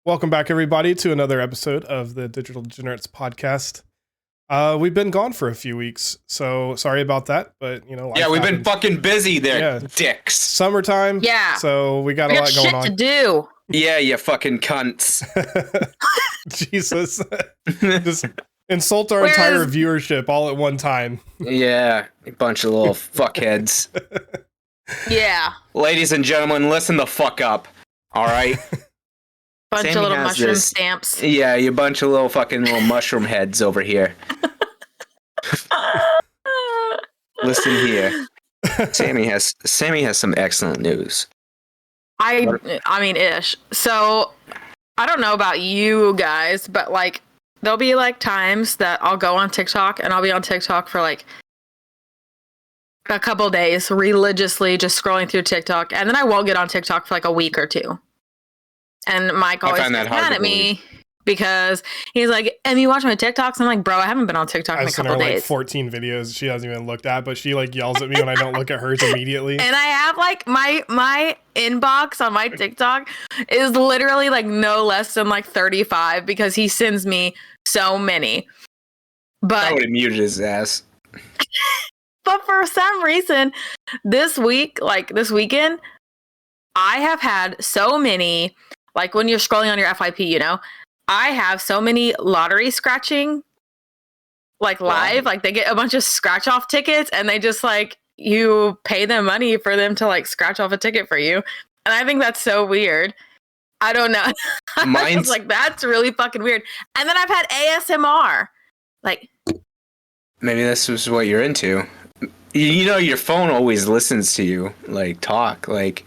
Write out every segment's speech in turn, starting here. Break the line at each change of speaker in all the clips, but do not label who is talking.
Welcome back, everybody, to another episode of the Digital Degenerates podcast. We've been gone for a few weeks, so sorry about that, but, life
Yeah, we've
happens.
been fucking busy there,
Yeah.
dicks.
Summertime,
Yeah.
so we got a
We got
lot going
shit
on.
to do.
Yeah, you fucking cunts.
Jesus. Just insult our
Where
entire
is-
viewership all at one time.
Yeah, a bunch of little fuckheads.
Yeah.
Ladies and gentlemen, listen the fuck up, alright?
Bunch
Sammy
of little
has
mushroom
this-
stamps.
Yeah, you bunch of little mushroom heads over here. Listen here. Sammy has some excellent news.
I mean, ish. So, I don't know about you guys, but like, there'll be like times that I'll go on TikTok and I'll be on TikTok for like a couple days religiously just scrolling through TikTok, and then I won't get on TikTok for like a week or two. And Mike always
find
gets
that hard
mad
to
at me because he's like, "Em, you watch my TikToks?" I'm like, "Bro, I haven't been on TikTok in
I
a
sent
couple
her like
days."
14 videos she hasn't even looked at, but she like yells at me when I don't look at hers immediately.
And I have like my inbox on my TikTok is literally like no less than like 35 because he sends me so many.
I
But
would have muted his ass.
for some reason this weekend, I have had so many, like when you're scrolling on your FYP, I have so many lottery scratching like live, like they get a bunch of scratch off tickets and they just like you pay them money for them to like scratch off a ticket for you. And I think that's so weird. I don't know. I
Mine's-
was like, that's really fucking weird. And then I've had ASMR. Like,
Maybe this was what you're into. Your phone always listens to you, like, talk. Like,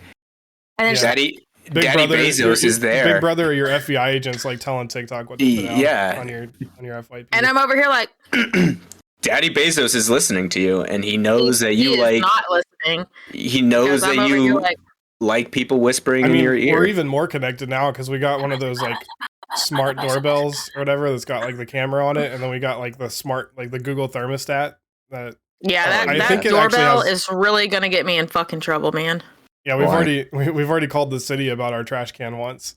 and it's
Yeah.
Daddy
Big brother,
Bezos is there.
Big brother or your FBI agents like telling TikTok what to put out
Yeah.
on your FYP.
and I'm over here like,
Daddy Bezos is listening to you, and he knows that you
he is
like.
not listening.
He knows
Because I'm
that
over here
you
like,
people whispering
I mean,
in your ear.
we're even more connected now because we got one of those like smart doorbells or whatever that's got like the camera on it, and then we got like the smart, like the Google thermostat. That
yeah,
I
that
think it actually
doorbell
has-
is really gonna get me in fucking trouble, man.
yeah,
Why?
we've already called the city about our trash can once.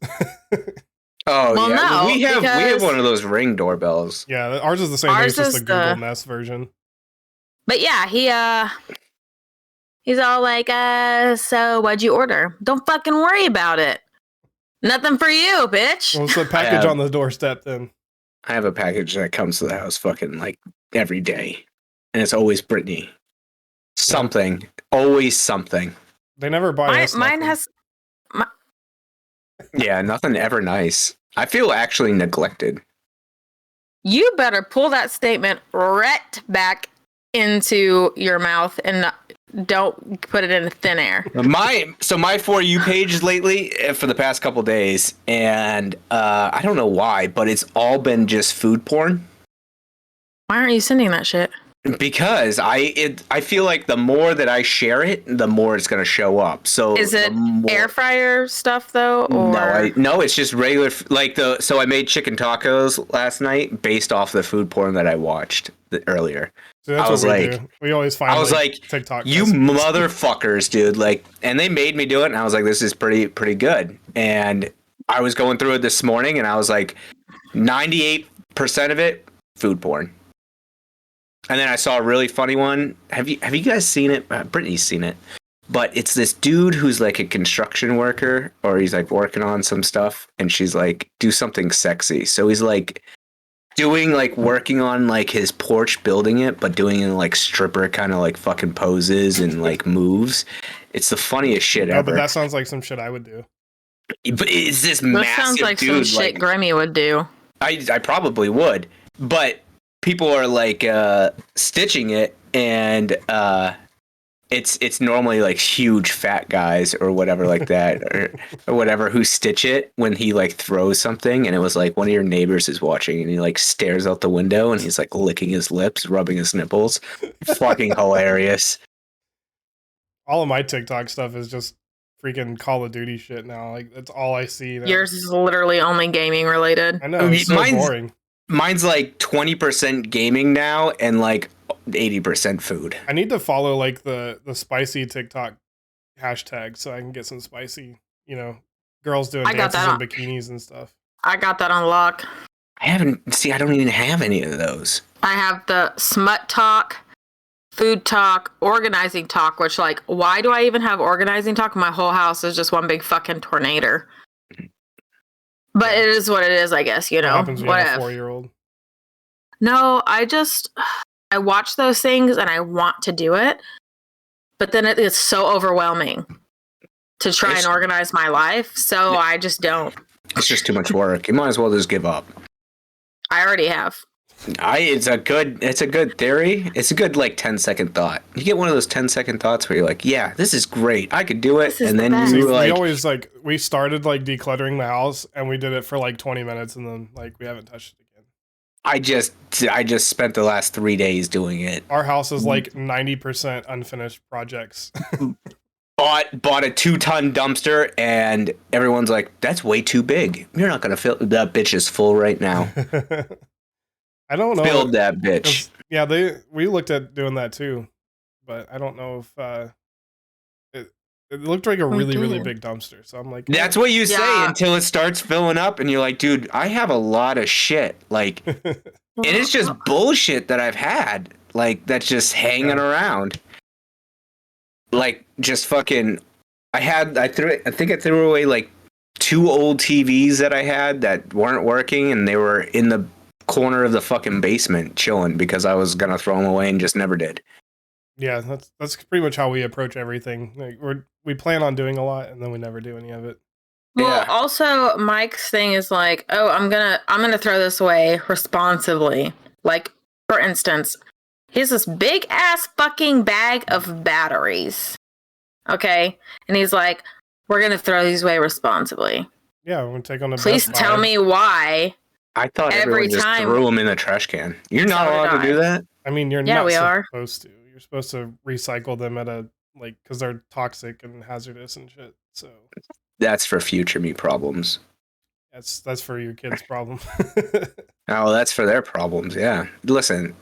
Oh
Well,
yeah,
no,
we have
because-
one of those Ring doorbells.
Yeah, ours is the same thing. It's
Ours
just the
is
Google
the-
Nest version.
But yeah, he's all like, so what'd you order? Don't fucking worry about it. Nothing for you, bitch.
Well, it's the package
have-
on the doorstep then.
I have a package that comes to the house fucking like every day, and it's always Brittany. Something, always something.
They never buy us
Mine
nothing.
has
Yeah, nothing ever nice. I feel actually neglected.
you better pull that statement right back into your mouth and don't put it in thin air.
My For You page lately for the past couple days, and I don't know why, but it's all been just food porn.
Why aren't you sending that shit?
Because I feel like the more that I share it, the more it's gonna show up. So
Is it
the more-
air fryer stuff though, or
No, it's just regular. So I made chicken tacos last night based off the food porn that I watched earlier.
So that's
I was
what we
like-
do. We always find.
I was like,
TikTok.
you
messages.
motherfuckers, dude! Like, and they made me do it, and I was like, this is pretty good. And I was going through it this morning, and I was like, 98% of it food porn. And then I saw a really funny one. Have you guys seen it? Brittany's seen it. But it's this dude who's like a construction worker, or he's like working on some stuff, and she's like, do something sexy. So he's like doing like working on like his porch, building it, but doing it in like stripper kind of like fucking poses and like moves. It's the funniest shit
No,
ever.
but that sounds like some shit I would do.
But it's this
that
massive
sounds like
dude.
some shit
Like,
Grammy would do.
I probably would, but people are like stitching it, and it's normally like huge fat guys or whatever like that, or whatever, who stitch it when he like throws something. And it was like one of your neighbors is watching, and he like stares out the window, and he's like licking his lips, rubbing his nipples. Fucking hilarious.
All of my TikTok stuff is just freaking Call of Duty shit now. Like that's all I see. Now.
Yours is literally only gaming related.
I know. It's so
Mine's-
boring.
Mine's like 20% gaming now, and like 80% food.
I need to follow like the spicy TikTok hashtag so I can get some spicy, girls doing
I got
dances
that
in
on-
bikinis and stuff.
I got that on lock.
I don't even have any of those.
I have the smut talk, food talk, organizing talk, which, like, why do I even have organizing talk? My whole house is just one big fucking tornado. But it is what it is, I guess, you know.
What happens when you have a 4-year-old?
No, I watch those things and I want to do it, but then it is so overwhelming to try and organize my life, so I just don't.
It's just too much work. You might as well just give up.
I already have.
It's a good theory. It's a good, like, 10-second thought. You get one of those 10-second thoughts where you're like, yeah, this is great. I could do it. And then you like,
we started like decluttering the house and we did it for like 20 minutes and then like we haven't touched it again.
I just spent the last 3 days doing it.
Our house is like 90% unfinished projects.
Bought a 2-ton dumpster and everyone's like, that's way too big. You're not gonna fill that bitch is full right now.
I don't know.
Build that bitch.
Yeah, we looked at doing that too, but I don't know if it looked like a really big dumpster. So I'm like,
that's what you say until it starts filling up, and you're like, dude, I have a lot of shit. Like, and it's just bullshit that I've had, like, that's just hanging around. Like, just fucking. I think I threw away like 2 old TVs that I had that weren't working, and they were in the corner of the fucking basement chilling because I was gonna throw them away and just never did.
Yeah, that's pretty much how we approach everything. Like we plan on doing a lot and then we never do any of it.
Well, also Mike's thing is like, oh, I'm gonna throw this away responsibly. Like, for instance, he has this big ass fucking bag of batteries. Okay, and he's like, we're gonna throw these away responsibly.
Yeah, we're gonna take on the.
Please tell me why.
I thought everyone just threw them in the trash can. You're not allowed to do that?
I mean, you're not supposed to. You're supposed to recycle them at because they're toxic and hazardous and shit. So
that's for future me problems.
That's for your kids' problem.
Oh, that's for their problems, yeah. Listen,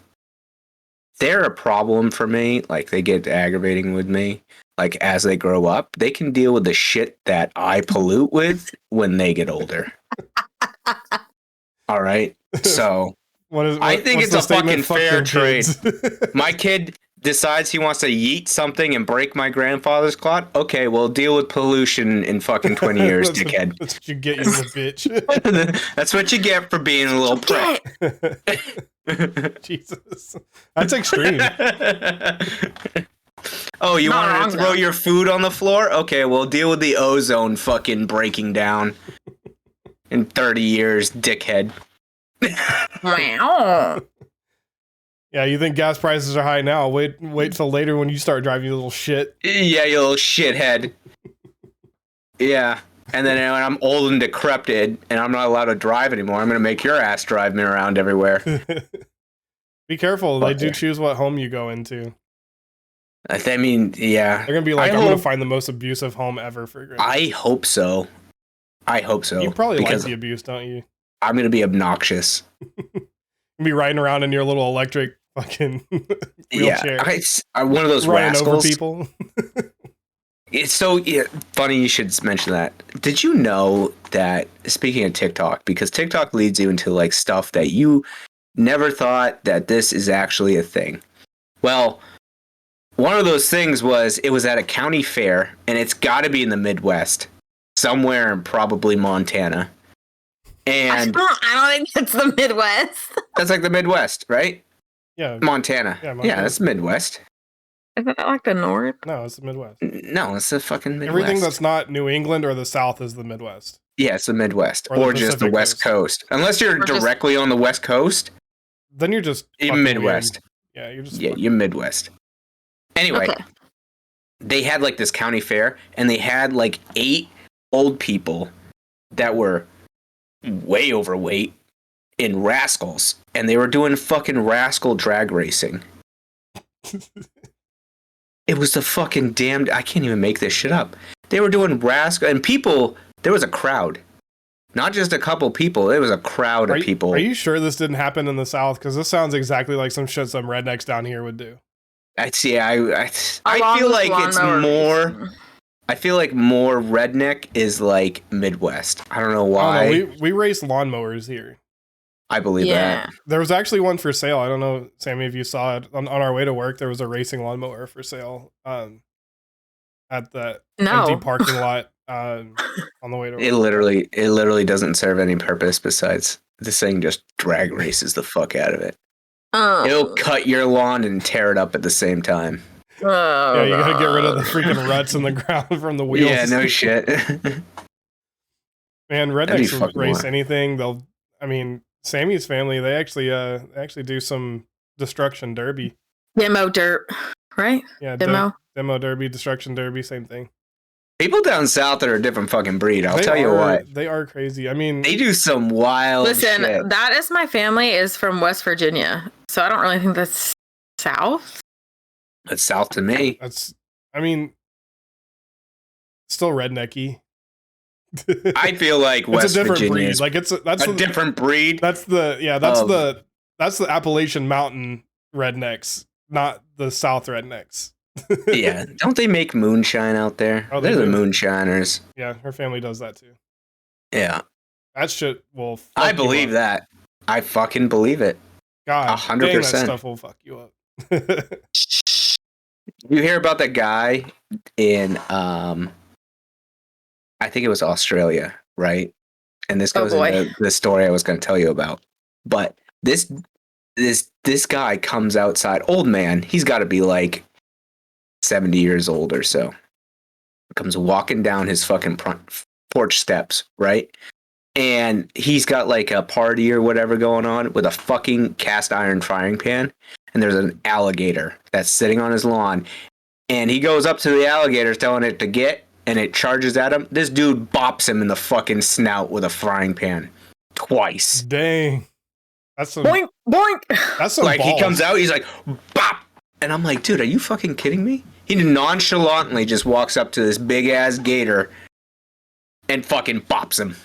they're a problem for me. Like, they get aggravating with me. Like, as they grow up, they can deal with the shit that I pollute with when they get older. All right, so I think it's a fucking fair trade. My kid decides he wants to yeet something and break my grandfather's clock. Okay, well, deal with pollution in fucking 20 years, dickhead.
That's what you get, you little bitch.
That's what you get for being a little prick.
Jesus, that's extreme.
Oh, you wanted to throw your food on the floor? Okay, well, deal with the ozone fucking breaking down. In 30 years, dickhead.
Wow.
Yeah, you think gas prices are high now? Wait till later when you start driving, you little shit.
Yeah, you little shithead. Yeah, and then when I'm old and decrepit and I'm not allowed to drive anymore, I'm gonna make your ass drive me around everywhere.
Be careful. They do choose what home you go into.
I mean, yeah.
They're gonna be like, I'm gonna find the most abusive home ever for your.
I hope so. You probably
like the abuse, don't you?
I'm going to be obnoxious.
You'll be riding around in your little electric fucking wheelchair.
Yeah, I'm one of those rascals.
Over people.
It's so funny you should mention that. Did you know that, speaking of TikTok, because TikTok leads you into like stuff that you never thought that this is actually a thing. Well, one of those things was it was at a county fair, and it's got to be in the Midwest. Somewhere in probably Montana. And
I don't think that's the Midwest.
That's like the Midwest, right?
Yeah.
Montana. Yeah, that's Midwest.
Is that like the North?
No, it's the Midwest.
No, it's the fucking Midwest.
Everything that's not New England or the South is the Midwest.
Yeah, it's the Midwest. Or just the West Coast. Unless you're directly on the West Coast.
Then you're just
Midwest.
Weird. Yeah, you're just
you're Midwest. Anyway, they had like this county fair, and they had like 8 old people that were way overweight in rascals, and they were doing fucking rascal drag racing. It was the fucking damned. I can't even make this shit up. They were doing rascal, and people. There was a crowd, not just a couple people. It was a crowd of people.
Are you sure this didn't happen in the South? Because this sounds exactly like some shit some rednecks down here would do.
I feel like it's more. I feel like more redneck is like Midwest. I don't know
I
why.
don't know. We race lawnmowers here.
I believe that.
There was actually one for sale. I don't know, Sammy, if you saw it on our way to work. There was a racing lawnmower for sale at the empty parking lot on the way to
It
work.
literally doesn't serve any purpose besides this thing just drag races the fuck out of it. It'll cut your lawn and tear it up at the same time.
Yeah, you gotta get rid of the freaking ruts in the ground from the wheels.
Yeah, no shit.
Man, rednecks will race
wild.
anything. Sammy's family, they actually do some destruction derby.
Demo dirt, right?
Yeah,
demo
derby, destruction derby, same thing.
People down south are a different fucking breed. I'll tell you what.
They are crazy. I mean,
they do some wild
Listen,
shit.
that is my family is from West Virginia. So I don't really think that's south.
That's south to me.
Still rednecky.
I feel like West Virginia is
like that's
a different breed.
That's the Appalachian Mountain rednecks, not the South rednecks.
Yeah, don't they make moonshine out there?
Oh,
they're the moonshiners.
Yeah, her family does that too.
Yeah,
that shit will.
I believe that. I fucking believe it.
God, 100%. That stuff will fuck you up.
You hear about that guy in I think it was Australia, right? And this goes into the story I was going to tell you about. But this guy comes outside, old man. He's got to be like 70 years old or so. Comes walking down his fucking porch steps, right? And he's got like a party or whatever going on with a fucking cast iron frying pan. And there's an alligator that's sitting on his lawn. And he goes up to the alligator telling it to get, and it charges at him. This dude bops him in the fucking snout with a frying pan twice.
Dang. That's some
boink, boink.
That's some
like
balls.
He comes out, he's like, bop. And I'm like, dude, are you fucking kidding me? He nonchalantly just walks up to this big ass gator and fucking bops him.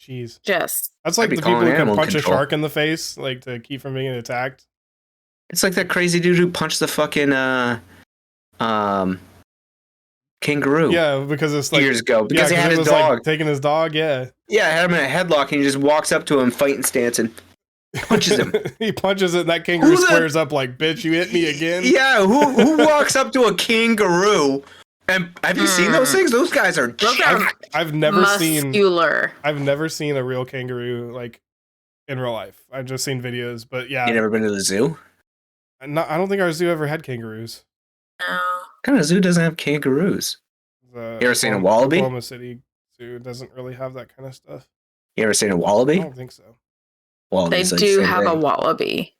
Jeez.
Just.
That's like the people who can punch a shark in the face, like to keep from being attacked.
It's like that crazy dude who punched the fucking kangaroo.
Yeah, because it's like
years ago. Because he had his dog.
Like, taking his dog, yeah.
Yeah, I had him in a headlock and he just walks up to him fighting stance and punches him.
He punches it and that kangaroo squares up like, bitch, you hit me again.
Yeah, who walks up to a kangaroo? And have you seen those things? Those guys are jacked.
I've never
muscular.
I've never seen a real kangaroo like in real life. I've just seen videos, but yeah.
You never been to the zoo?
I don't think our zoo ever had kangaroos.
No.
What kind of zoo doesn't have kangaroos? You ever seen a wallaby?
Oklahoma City Zoo doesn't really have that kind of stuff.
You ever seen a wallaby?
I don't think so.
Wallabies
they do have a wallaby.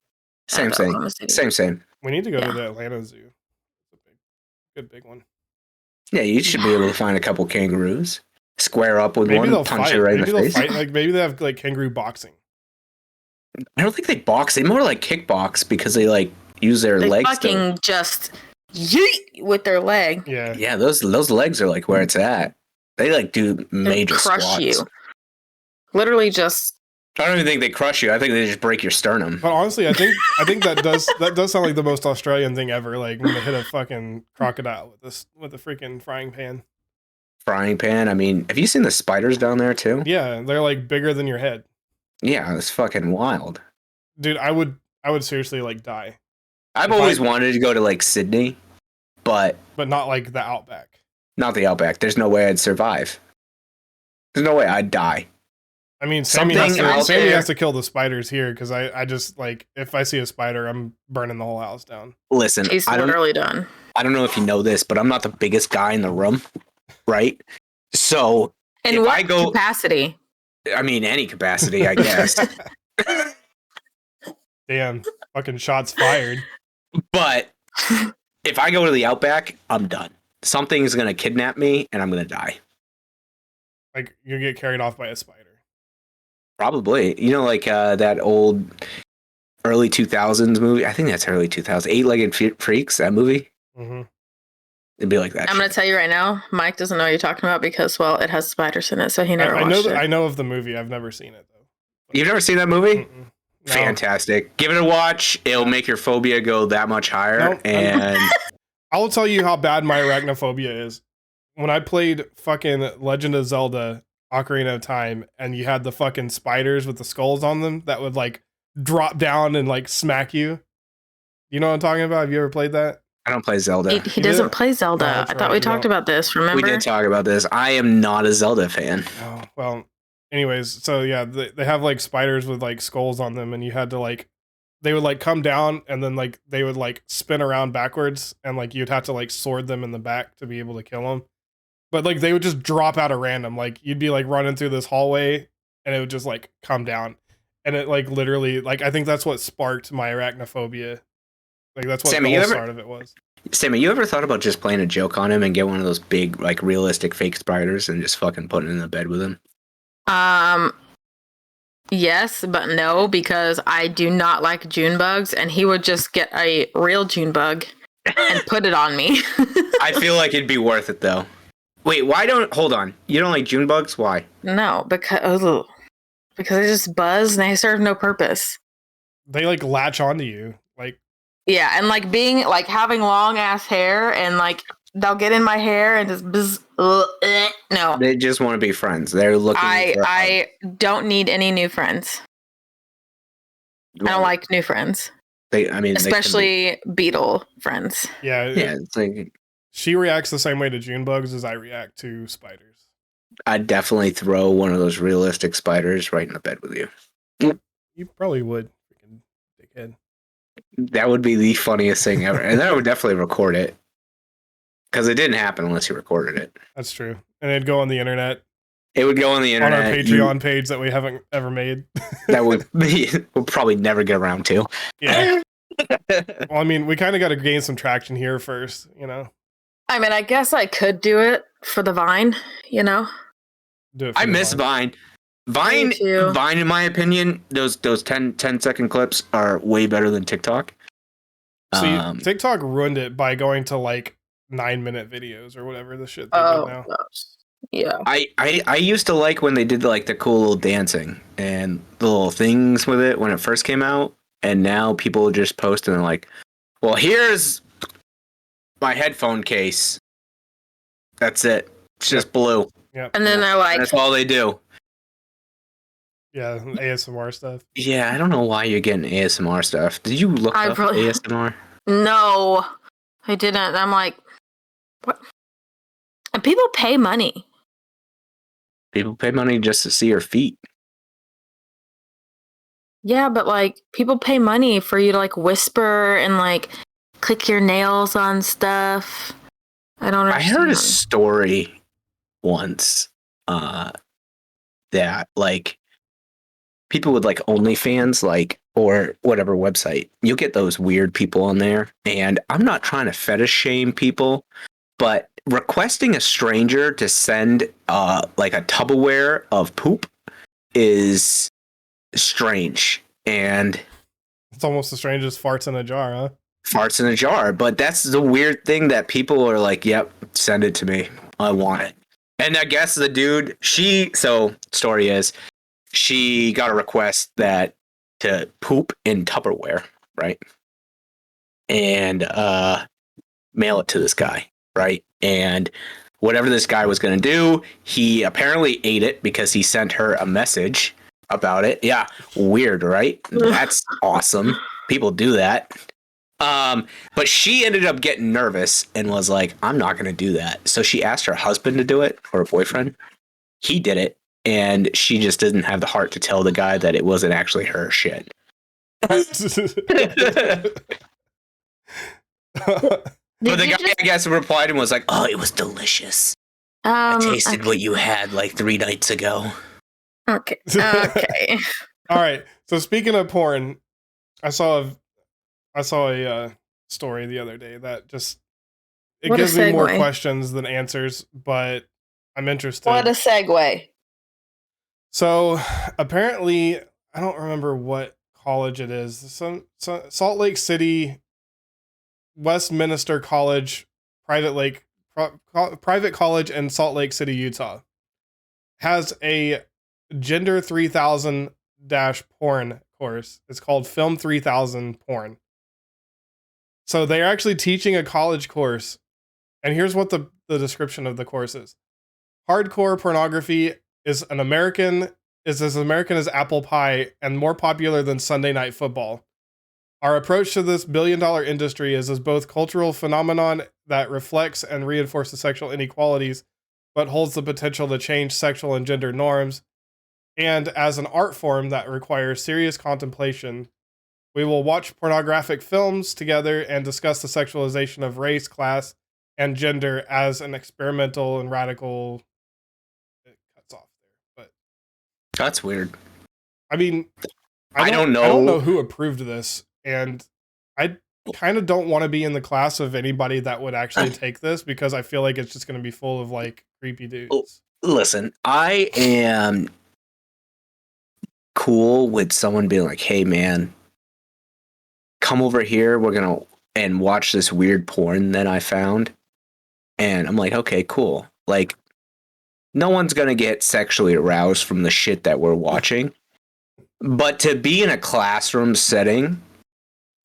Same thing. Same.
We need to go to the Atlanta Zoo. Good big one.
Yeah, you should be able to find a couple kangaroos. Square up with one, punch it right in the face.
Maybe they have like kangaroo boxing.
I don't think they box. They more like kickbox because they like use their legs.
Fucking just yeet with their leg.
Yeah. Those legs are like where it's at. They like do major
crush
squats.
you. Literally just.
I don't even think they crush you. I think they just break your sternum.
But honestly, I think that does sound like the most Australian thing ever. Like when they hit a fucking crocodile with a freaking frying pan.
Frying pan. I mean, have you seen the spiders down there too?
Yeah, they're like bigger than your head.
Yeah, it's fucking wild.
Dude, I would seriously like die.
I've always wanted to go to like Sydney, but
not like the Outback.
Not the Outback. There's no way I'd survive. There's no way I'd die.
I mean, Sammy has to kill the spiders here because I just like if I see a spider, I'm burning the whole house down.
Listen,
he's literally done.
I don't know if you know this, but I'm not the biggest guy in the room, right? So
in what capacity?
I mean, any capacity, I guess.
Damn, fucking shots fired.
But if I go to the Outback, I'm done. Something's gonna kidnap me, and I'm gonna die.
Like you get carried off by a spider.
Probably. You know, like that old early 2000s movie? I think that's early 2000s. Eight-Legged Freaks, that movie? Mm-hmm. It'd be like that.
I'm going to tell you right now, Mike doesn't know what you're talking about because, well, it has spiders in it, so he never watched it.
I know of the movie. I've never seen it, though.
You've never seen that movie?
No.
Fantastic. Give it a watch. It'll make your phobia go that much higher. And
I'll tell you how bad my arachnophobia is. when I played fucking Legend of Zelda Ocarina of Time and you had the fucking spiders with the skulls on them that would like drop down and like smack you. You know what I'm talking about? Have you ever played that?
I don't play Zelda.
He doesn't play Zelda. I thought we talked about this, remember?
We did talk about this. I am not a Zelda fan.
Oh, well, anyways, so yeah, they have like spiders with like skulls on them and you had to like, they would like come down and then like they would like spin around backwards and like you'd have to like sword them in the back to be able to kill them. But like they would just drop out at random. Like you'd be like running through this hallway and it would just like come down. And it like literally like I think that's what sparked my arachnophobia. Like that's what
Sammy,
the whole start of it was.
Sammy, you ever thought about just playing a joke on him and get one of those big like realistic fake spiders and just fucking put it in the bed with him?
Yes, but no, because I do not like June bugs, and he would just get a real June bug and put it on me.
I feel like it'd be worth it though. Wait, hold on. You don't like June bugs? Why?
No, because they just buzz and they serve no purpose.
They like latch onto you. Like
yeah, and like being like having long ass hair and like they'll get in my hair and just buzz, no.
They just want to be friends. They're looking
I don't need any new friends. Well, I don't like new friends. Especially beetle friends.
Yeah,
it's like
she reacts the same way to June bugs as I react to spiders.
I'd definitely throw one of those realistic spiders right in the bed with you.
You probably would, freaking dickhead.
That would be the funniest thing ever. And then I would definitely record it. Because it didn't happen unless you recorded it.
That's true. And it'd go on the internet.
It would go on the internet.
On our Patreon page that we haven't ever made.
That we'll probably never get around to.
Yeah. Well, I mean, we kind of got to gain some traction here first, you know?
I mean, I guess I could do it for the Vine, you know?
I miss Vine. Vine, in my opinion, those 10-second clips are way better than TikTok.
See, TikTok ruined it by going to like 9-minute videos or whatever the shit they do now.
Gosh. Yeah.
I used to like when they did like the cool little dancing and the little things with it when it first came out, and now people just post and they're like, well, here's my headphone case. That's it. It's just blue.
Yeah.
And then they're like,
that's all they do.
Yeah, ASMR stuff.
Yeah, I don't know why you're getting ASMR stuff. Did you look up ASMR?
No, I didn't. I'm like, what? And people pay money.
People pay money just to see your feet.
Yeah, but like people pay money for you to like whisper and like click your nails on stuff. I don't understand.
I heard a story once that like people with like OnlyFans, like, or whatever website, you'll get those weird people on there. And I'm not trying to fetish shame people, but requesting a stranger to send like a Tupperware of poop is strange. And
it's almost as strange as farts in a jar, huh?
Farts in a jar. But that's the weird thing that people are like, yep, send it to me. I want it. And I guess the dude, story is, she got a request to poop in Tupperware, right? And mail it to this guy, right? And whatever this guy was going to do, he apparently ate it because he sent her a message about it. Yeah, weird, right? That's awesome. People do that. But she ended up getting nervous and was like, I'm not going to do that. So she asked her husband to do it, or her boyfriend. He did it. And she just didn't have the heart to tell the guy that it wasn't actually her shit. But the guy, I guess, replied and was like, oh, it was delicious. I tasted what you had like 3 nights ago.
Okay. Okay.
All right. So speaking of porn, I saw a story the other day that just gives me more questions than answers, but I'm interested.
What a segue.
So apparently, I don't remember what college it is. Some Salt Lake City, Westminster College, private college in Salt Lake City, Utah, has a Gender 3000 porn course. It's called Film 3000 Porn. So they're actually teaching a college course, And here's what the description of the course is. Hardcore pornography is as American as apple pie and more popular than Sunday Night Football. Our approach to this billion-dollar industry is as both cultural phenomenon that reflects and reinforces sexual inequalities, but holds the potential to change sexual and gender norms, and as an art form that requires serious contemplation. We will watch pornographic films together and discuss the sexualization of race, class, and gender as an experimental and radical. It cuts off there, but
That's weird.
I mean,
I don't know.
I don't know who approved this, and I kind of don't want to be in the class of anybody that would actually take this because I feel like it's just going to be full of like creepy dudes.
Listen, I am cool with someone being like, "Hey, man, come over here. We're gonna and watch this weird porn that I found." And I'm like, "Okay, cool." Like, no one's gonna get sexually aroused from the shit that we're watching. But to be in a classroom setting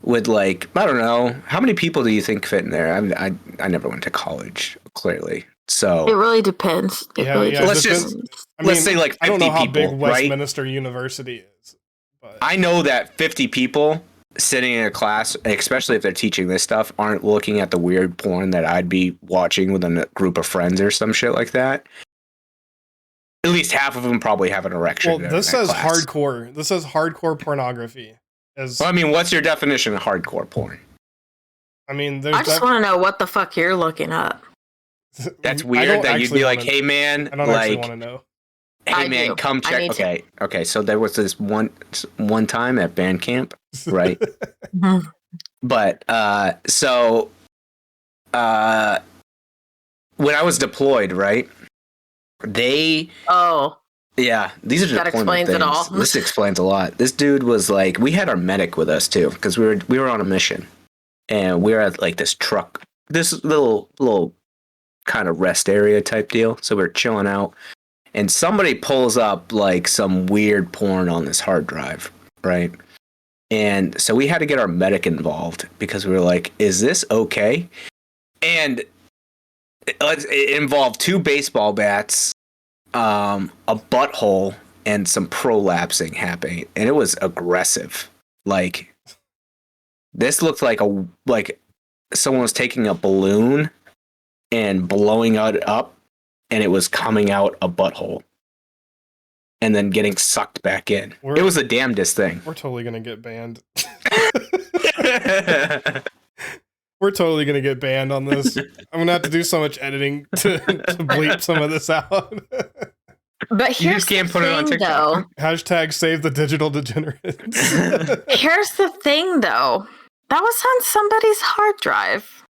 with like, I don't know, how many people do you think fit in there? I never went to college, clearly. So
It really depends.
let's say like 50
I don't know how
people,
big Westminster University is, but
I know that 50 people sitting in a class, especially if they're teaching this stuff, aren't looking at the weird porn that I'd be watching with a group of friends or some shit like that. At least half of them probably have an erection.
Well, this says hardcore. This says hardcore pornography.
Well, I mean, what's your definition of hardcore porn?
I mean,
I just want to know what the fuck you're looking up.
That's weird that you'd be like, "Hey, man,
I don't actually want to know.
Hey, man, come check." Okay. So there was this one time at band camp, right? But so when I was deployed, right? These are just
that explains
things.
it all.
This explains a lot. This dude was like, we had our medic with us too because we were on a mission, and we were at like this little kind of rest area type deal. So we're chilling out, and somebody pulls up like some weird porn on this hard drive, right? And so we had to get our medic involved because we were like, "Is this okay?" And it involved 2 baseball bats, a butthole, and some prolapsing happening, and it was aggressive. Like, this looked like someone was taking a balloon and blowing it up, and it was coming out a butthole, and then getting sucked back in. It was the damnedest thing.
We're totally gonna get banned. We're totally going to get banned on this. I'm going to have to do so much editing to bleep some of this out.
But here's
you just can't put it on TikTok.
Though.
Hashtag save the digital degenerates.
Here's the thing, though. That was on somebody's hard drive.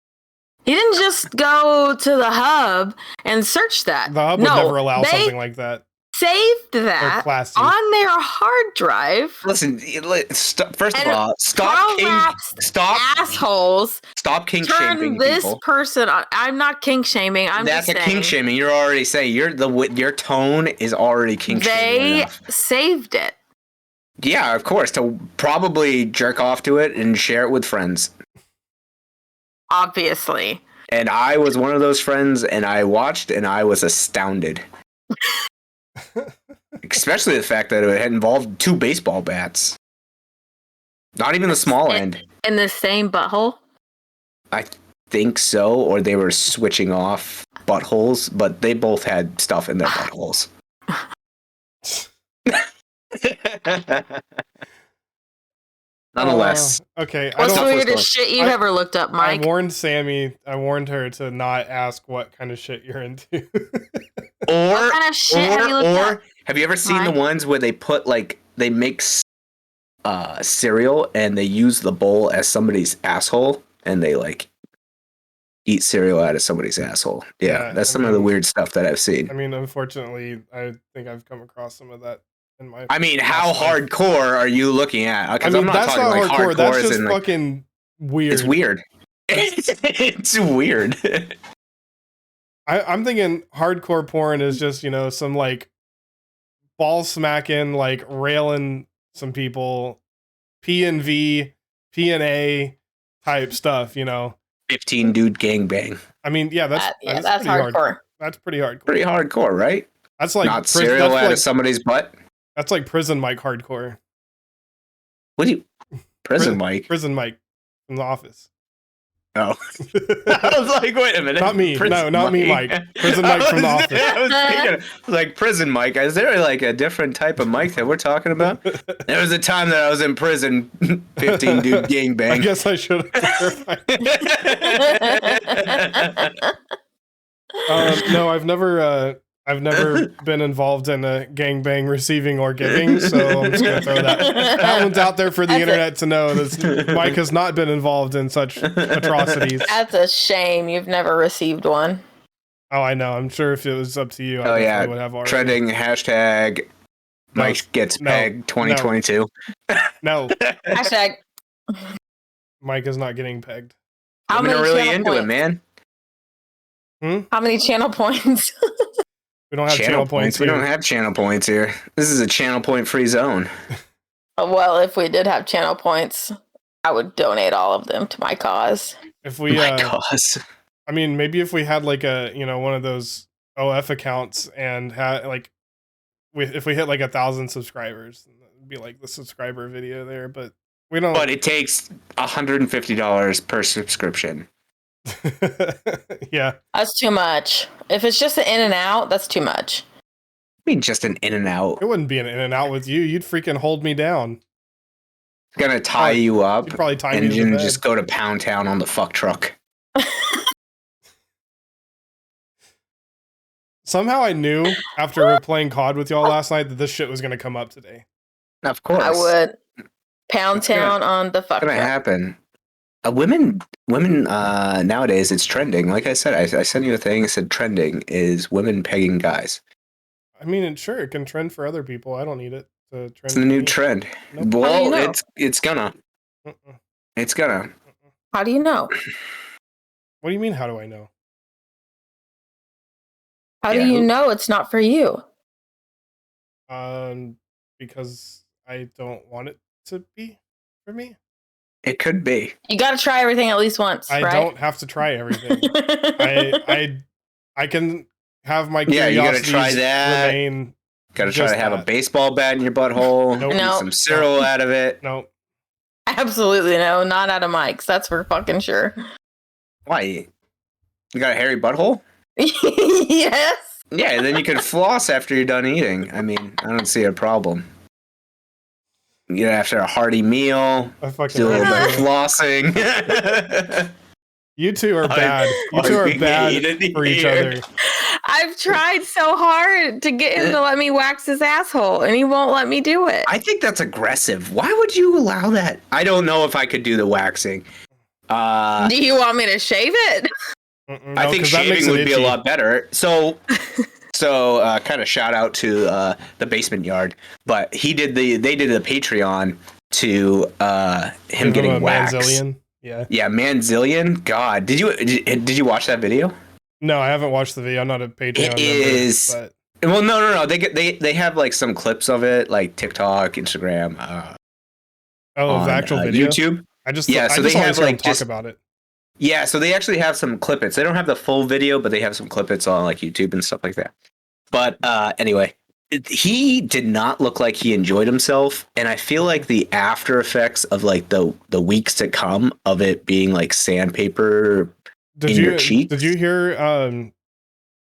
He didn't just go to the hub and search that.
The hub would never allow something like that.
Saved that on their hard drive.
Listen, first of all, stop
assholes.
Stop kink shaming
this
people.
Person. I'm not kink shaming.
That's just kink shaming. You're already saying your tone is already kink shaming.
They saved it.
Yeah, of course, to probably jerk off to it and share it with friends.
Obviously.
And I was one of those friends, and I watched, and I was astounded. Especially the fact that it had involved 2 baseball bats. Not even the small end.
In the same butthole?
I think so, or they were switching off buttholes, but they both had stuff in their buttholes. Nonetheless.
Okay.
What's the weirdest shit you've ever looked up, Mike?
I warned her to not ask what kind of shit you're into.
What kind of shit have you looked up?
Have you ever seen the ones where they put they mix cereal and they use the bowl as somebody's asshole and they like eat cereal out of somebody's asshole? Yeah, that's some of the weird stuff that I've seen.
I mean, unfortunately, I think I've come across some of that.
I mean, how hardcore are you looking at?
I mean, that's not like hardcore. That's just fucking weird.
It's weird. It's weird.
I'm thinking hardcore porn is just, some like ball smacking, like railing some people, P&V, P&A type stuff,
15 dude gangbang.
I mean, yeah, that's
that's
pretty
hardcore.
That's pretty hardcore.
Pretty hardcore, right?
That's like
not cereal out of somebody's butt.
That's like prison Mike hardcore.
What do you prison Mike?
Prison Mike from The Office.
Oh, I was like, wait a minute,
not me.
Prison
not me, Mike. Prison Mike from The Office.
I was thinking, like prison Mike. Is there like a different type of Mike that we're talking about? There was a time that I was in prison, 15 dude gangbang.
I guess I should have. No, I've never been involved in a gangbang receiving or giving, so I'm just gonna throw that one's out there for the internet to know. Mike has not been involved in such atrocities.
That's a shame. You've never received one.
Oh, I know. I'm sure if it was up to you,
I
definitely would have already.
Trending hashtag Mike gets pegged 2022.
No.
Hashtag
Mike is not getting pegged.
How many
really into it, man.
How many channel points?
We don't have channel points.
We don't have channel points here. This is a channel point free zone.
Well, if we did have channel points, I would donate all of them to my cause.
If we,
my cause.
I mean, maybe if we had like a, one of those OF accounts and had like, if we hit like 1,000 subscribers, it'd be like the subscriber video there. But we don't.
But it takes $150 per subscription.
Yeah,
that's too much. If it's just an in and out, that's too much.
I mean, just an in and out.
It wouldn't be an in and out with you. You'd freaking hold me down.
It's gonna tie you up.
You'd probably tie
me
to the bed.
Just go to Pound Town on the fuck truck.
Somehow I knew after playing COD with y'all last night that this shit was gonna come up today.
Of course,
I would. Pound Town on the fuck truck.
It's gonna happen. Women nowadays, it's trending. Like I said, I sent you a thing. It said trending is women pegging guys.
I mean, sure, it can trend for other people. I don't need it to trend.
It's the new trend.
Nope.
Well, it's gonna. It's gonna.
How do you know?
What do you mean? How do I know?
How do you know it's not for you?
Because I don't want it to be for me.
It could be.
You got to try everything at least once.
I
right?
don't have to try everything. I can have my curiosities
you gotta try that.
Remain.
Gotta try to have a baseball bat in your butthole.
Nope.
Eat some cereal out of it.
Nope.
Absolutely no. Not out of Mike's. That's for fucking sure.
Why? You got a hairy butthole?
Yes.
Yeah, then you can floss after you're done eating. I mean, I don't see a problem. You know, after a hearty meal, do a little bit of flossing.
You two are bad. You two are bad for each other.
I've tried so hard to get him to let me wax his asshole, and he won't let me do it.
I think that's aggressive. Why would you allow that? I don't know if I could do the waxing.
Do you want me to shave it?
No,
I think shaving would be a lot better. So kind of shout out to the Basement Yard, but they did the Patreon to him getting waxed.
Manzillion. Yeah,
Manzillion. God, did you watch that video?
No, I haven't watched the video. I'm not a Patreon member.
Is
but...
well, no. They have like some clips of it, like TikTok, Instagram.
The actual video.
YouTube.
So they have like talk about it.
Yeah, so they actually have some clippets. They don't have the full video, but they have some clippets on like YouTube and stuff like that. But anyway, he did not look like he enjoyed himself, and I feel like the after effects of like the weeks to come of it being like sandpaper your cheeks.
Did you hear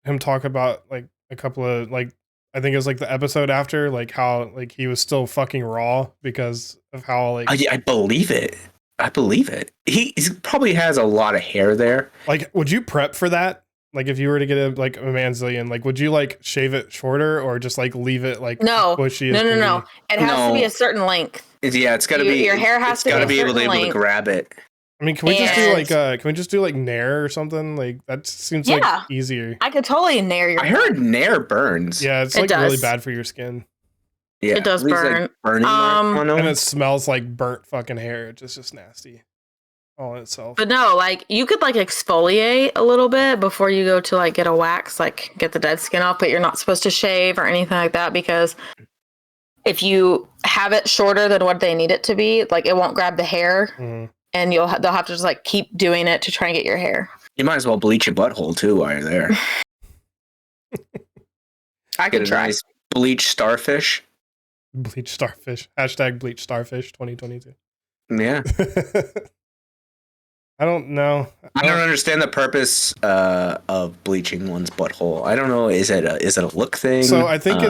him talk about like a couple of like I think it was like the episode after like how like he was still fucking raw because of how like
I believe it. He probably has a lot of hair there.
Like, would you prep for that? Like, if you were to get a Manzillion, like, would you like shave it shorter or just like leave it like bushy?
No. It has to be a certain length.
It's got to be.
Your hair has to be
able to grab it.
I mean, can we just do like Nair or something? Like that seems like easier.
I could totally Nair your.
I heard Nair burns.
Yeah, it's like really bad for your skin.
Yeah, it does burn.
Like burning
and it smells like burnt fucking hair. It's just nasty all in itself.
But no, like you could like exfoliate a little bit before you go to like get a wax, like get the dead skin off, but you're not supposed to shave or anything like that because if you have it shorter than what they need it to be, like it won't grab the hair and they'll have to just like keep doing it to try and get your hair.
You might as well bleach your butthole too while you're there.
I
Get
could
a
try.
nice bleach starfish.
Bleach starfish. Hashtag bleach starfish 2022.
Yeah.
I don't know.
I don't understand the purpose of bleaching one's butthole. I don't know. Is it a look thing?
So I think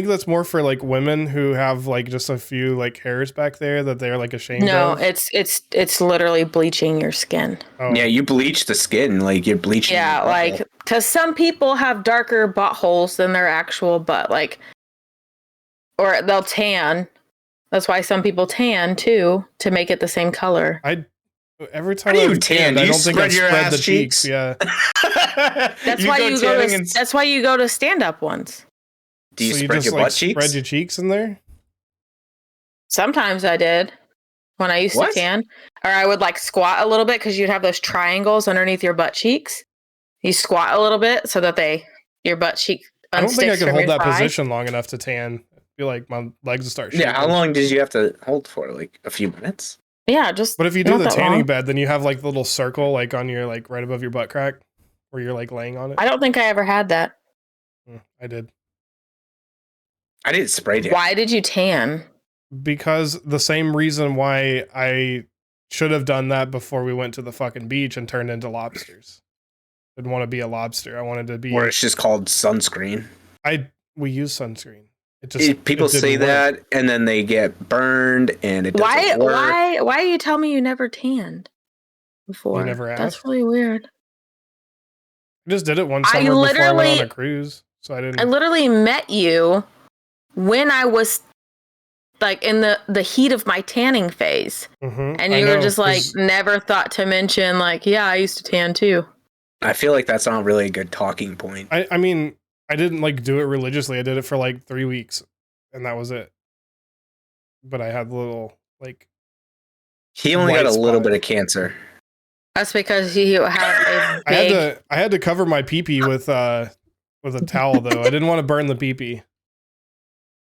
that's more for like women who have like just a few like hairs back there that they're like ashamed
No,
of.
it's literally bleaching your skin.
Oh.
Yeah, you bleach the skin, like you're bleaching.
Yeah, like because some people have darker buttholes than their actual butt, like, or they'll tan. That's why some people tan too, to make it the same color.
Every time
How do you
I've
tan?
tanned,
Do
I
you
don't think I've
spread your
spread
ass
the
cheeks?
cheeks. Yeah.
That's why you go to stand up ones.
Do you
So
spread
just,
your
like,
butt cheeks?
Spread your cheeks in there?
Sometimes I did when I used
What?
to tan, or I would like squat a little bit because you'd have those triangles underneath your butt cheeks. You squat a little bit so that your butt cheek.
I don't think I
unsticks
could
from
hold
your
that
thigh.
position long enough to tan. I feel like my legs will start shaking.
Yeah, how long did you have to hold for? Like a few minutes?
Yeah, just.
But if you do
not
the
that
tanning
long.
bed, then you have like the little circle like on your like right above your butt crack where you're like laying on it.
I don't think I ever had that.
I did.
I didn't spray tan.
Why did you tan?
Because the same reason why I should have done that before we went to the fucking beach and turned into lobsters. I didn't want to be a lobster. I wanted to be.
Or it's just called sunscreen.
We use sunscreen.
People
didn't
say
work.
that, and then they get burned, and it doesn't work.
Why you tell me you never tanned before?
You never asked?
That's really weird.
I just did it one
I
summer before I went on
literally-
a cruise, so I didn't.
I literally met you when I was like in the heat of my tanning phase,
Mhm,
and
I
you were
know,
just like
'cause
never thought to mention like, yeah, I used to tan too.
I feel like that's not really a good talking point.
I mean, I didn't like do it religiously. I did it for like 3 weeks, and that was it. But I had little like.
He only got
White
a little
spot.
bit of cancer.
That's because you have a big.
I had to cover my pee-pee with a towel though. I didn't want to burn the pee-pee.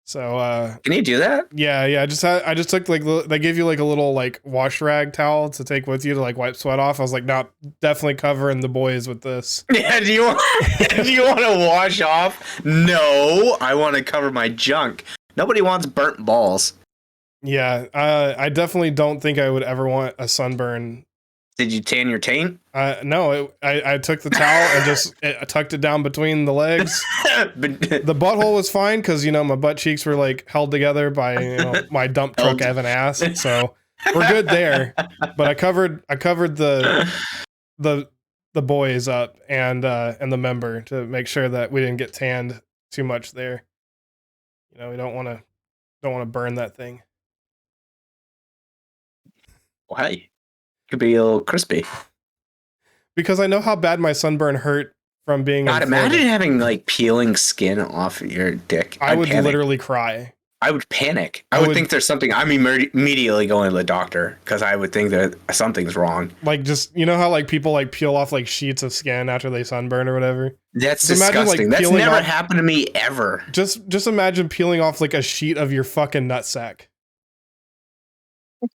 So
Can you do that?
yeah. I just took like they give you like a little like wash rag towel to take with you to like wipe sweat off. I was like, nah, definitely covering the boys with this.
Yeah. Do you want to wash off? No, I want to cover my junk. Nobody wants burnt balls.
Yeah, I definitely don't think I would ever want a sunburn.
Did you tan your taint?
No, I took the towel and just tucked it down between the legs. The butthole was fine because my butt cheeks were like held together by my dump truck Evan ass, so we're good there. But I covered the boys up and the member to make sure that we didn't get tanned too much there. We don't want to burn that thing.
Why? Could be a little crispy.
Because I know how bad my sunburn hurt from being
God,
in Florida.
imagine having like peeling skin off your dick.
I would
panic.
literally cry.
I would panic. I would think there's something. I'm immediately going to the doctor because I would think that something's wrong.
Like, just how like people like peel off like sheets of skin after they sunburn or whatever.
That's
Just imagine, like,
disgusting. That's
peeling
never
off-
happened to me ever.
Just imagine peeling off like a sheet of your fucking nutsack.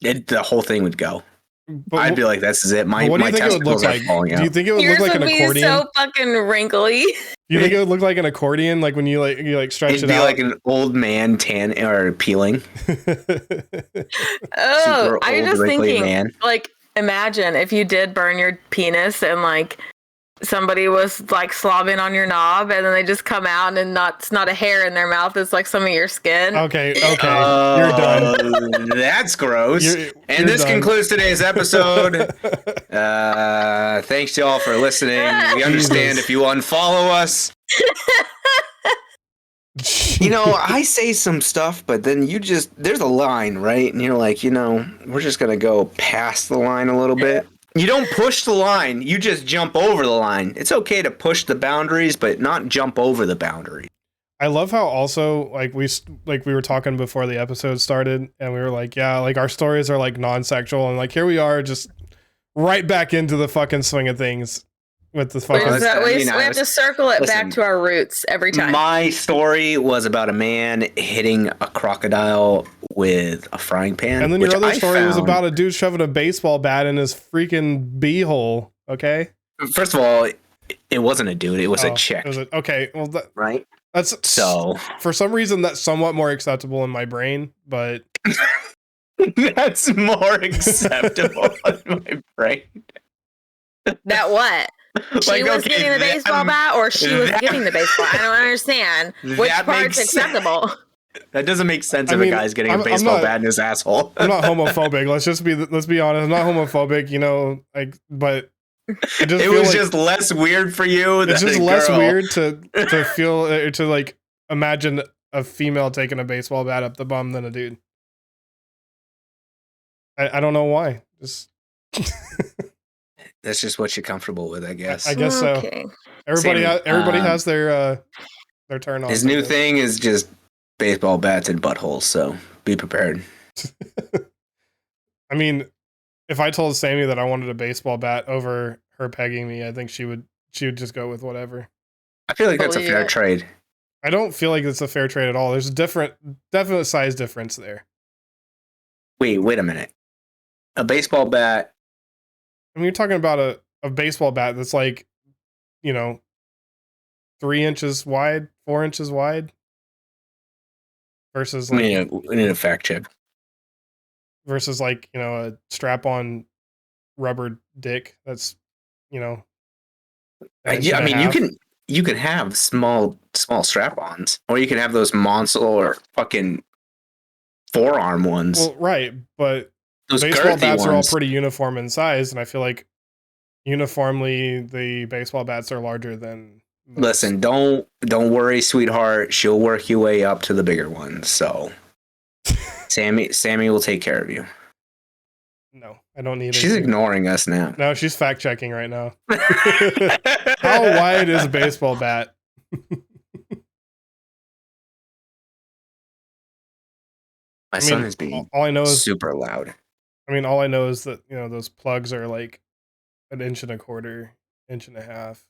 The whole thing would go.
But
I'd be like, "This is it. My
what do you think it would look
testicles are
like?
falling out."
Do you think it would
Yours
look like
would
an
be
accordion?
so fucking wrinkly.
Do you think it would look like an accordion, like when you stretch
It'd
it
be
out?
like an old man tan or peeling.
Oh,
Super
I'm
old,
just
wrinkly
thinking,
man.
like, imagine if you did burn your penis and like somebody was like slobbing on your knob, and then they just come out and it's not a hair in their mouth; it's like some of your skin.
okay, you're done.
That's gross.
You're
This
done.
concludes today's episode. Thanks to all for listening. We understand if you unfollow us. I say some stuff, but then there's a line, right? And you're like, we're just going to go past the line a little bit. You don't push the line. You just jump over the line. It's okay to push the boundaries, but not jump over the boundary.
I love how also like we were talking before the episode started, and we were like, yeah, like our stories are like non-sexual, and like here we are just right back into the fucking swing of things with the fucking.
We have to circle it back to our roots every time.
My story was about a man hitting a crocodile with a frying pan.
And then your other story was about a dude shoving a baseball bat in his freaking beehole. Okay.
First of all, it wasn't a dude; it was a chick.
Okay. Well,
right.
That's so. For some reason, that's somewhat more acceptable in my brain, but
that's more acceptable in my brain.
That what? She was getting the baseball bat, or she was giving the baseball? I don't understand. Which part's acceptable?
That doesn't make sense if a guy's getting a baseball bat in his asshole.
I'm not homophobic. Let's be honest. I'm not homophobic. You know, like, but
it was just less weird for you.
It's just less weird to feel to like imagine a female taking a baseball bat up the bum than a dude. I don't know why. Just
that's just what you're comfortable with, I guess.
I guess so. Everybody has their turn on.
His new thing is just baseball bats and buttholes. So be prepared.
I mean, if I told Sammy that I wanted a baseball bat over her pegging me, I think she would just go with whatever.
I feel like that's a fair trade.
I don't feel like it's a fair trade at all. There's a definite size difference there.
Wait a minute. A baseball bat.
I mean, you're talking about a baseball bat that's like, 3 inches wide, 4 inches wide. Versus like,
we need a fact check.
Versus like, a strap-on rubber dick that's,
yeah, I mean, you can have small strap-ons, or you can have those monster fucking forearm ones.
Well, right, but those baseball bats are all pretty uniform in size, and I feel like uniformly the baseball bats are larger than those.
Listen, don't worry, sweetheart. She'll work your way up to the bigger ones. So Sammy will take care of you.
No, I don't need it.
She's ignoring us now.
No, she's fact checking right now. How wide is a baseball bat?
My son is being
all I know is
super loud.
I mean, all I know is that, those plugs are like 1.25 inches, 1.5 inches.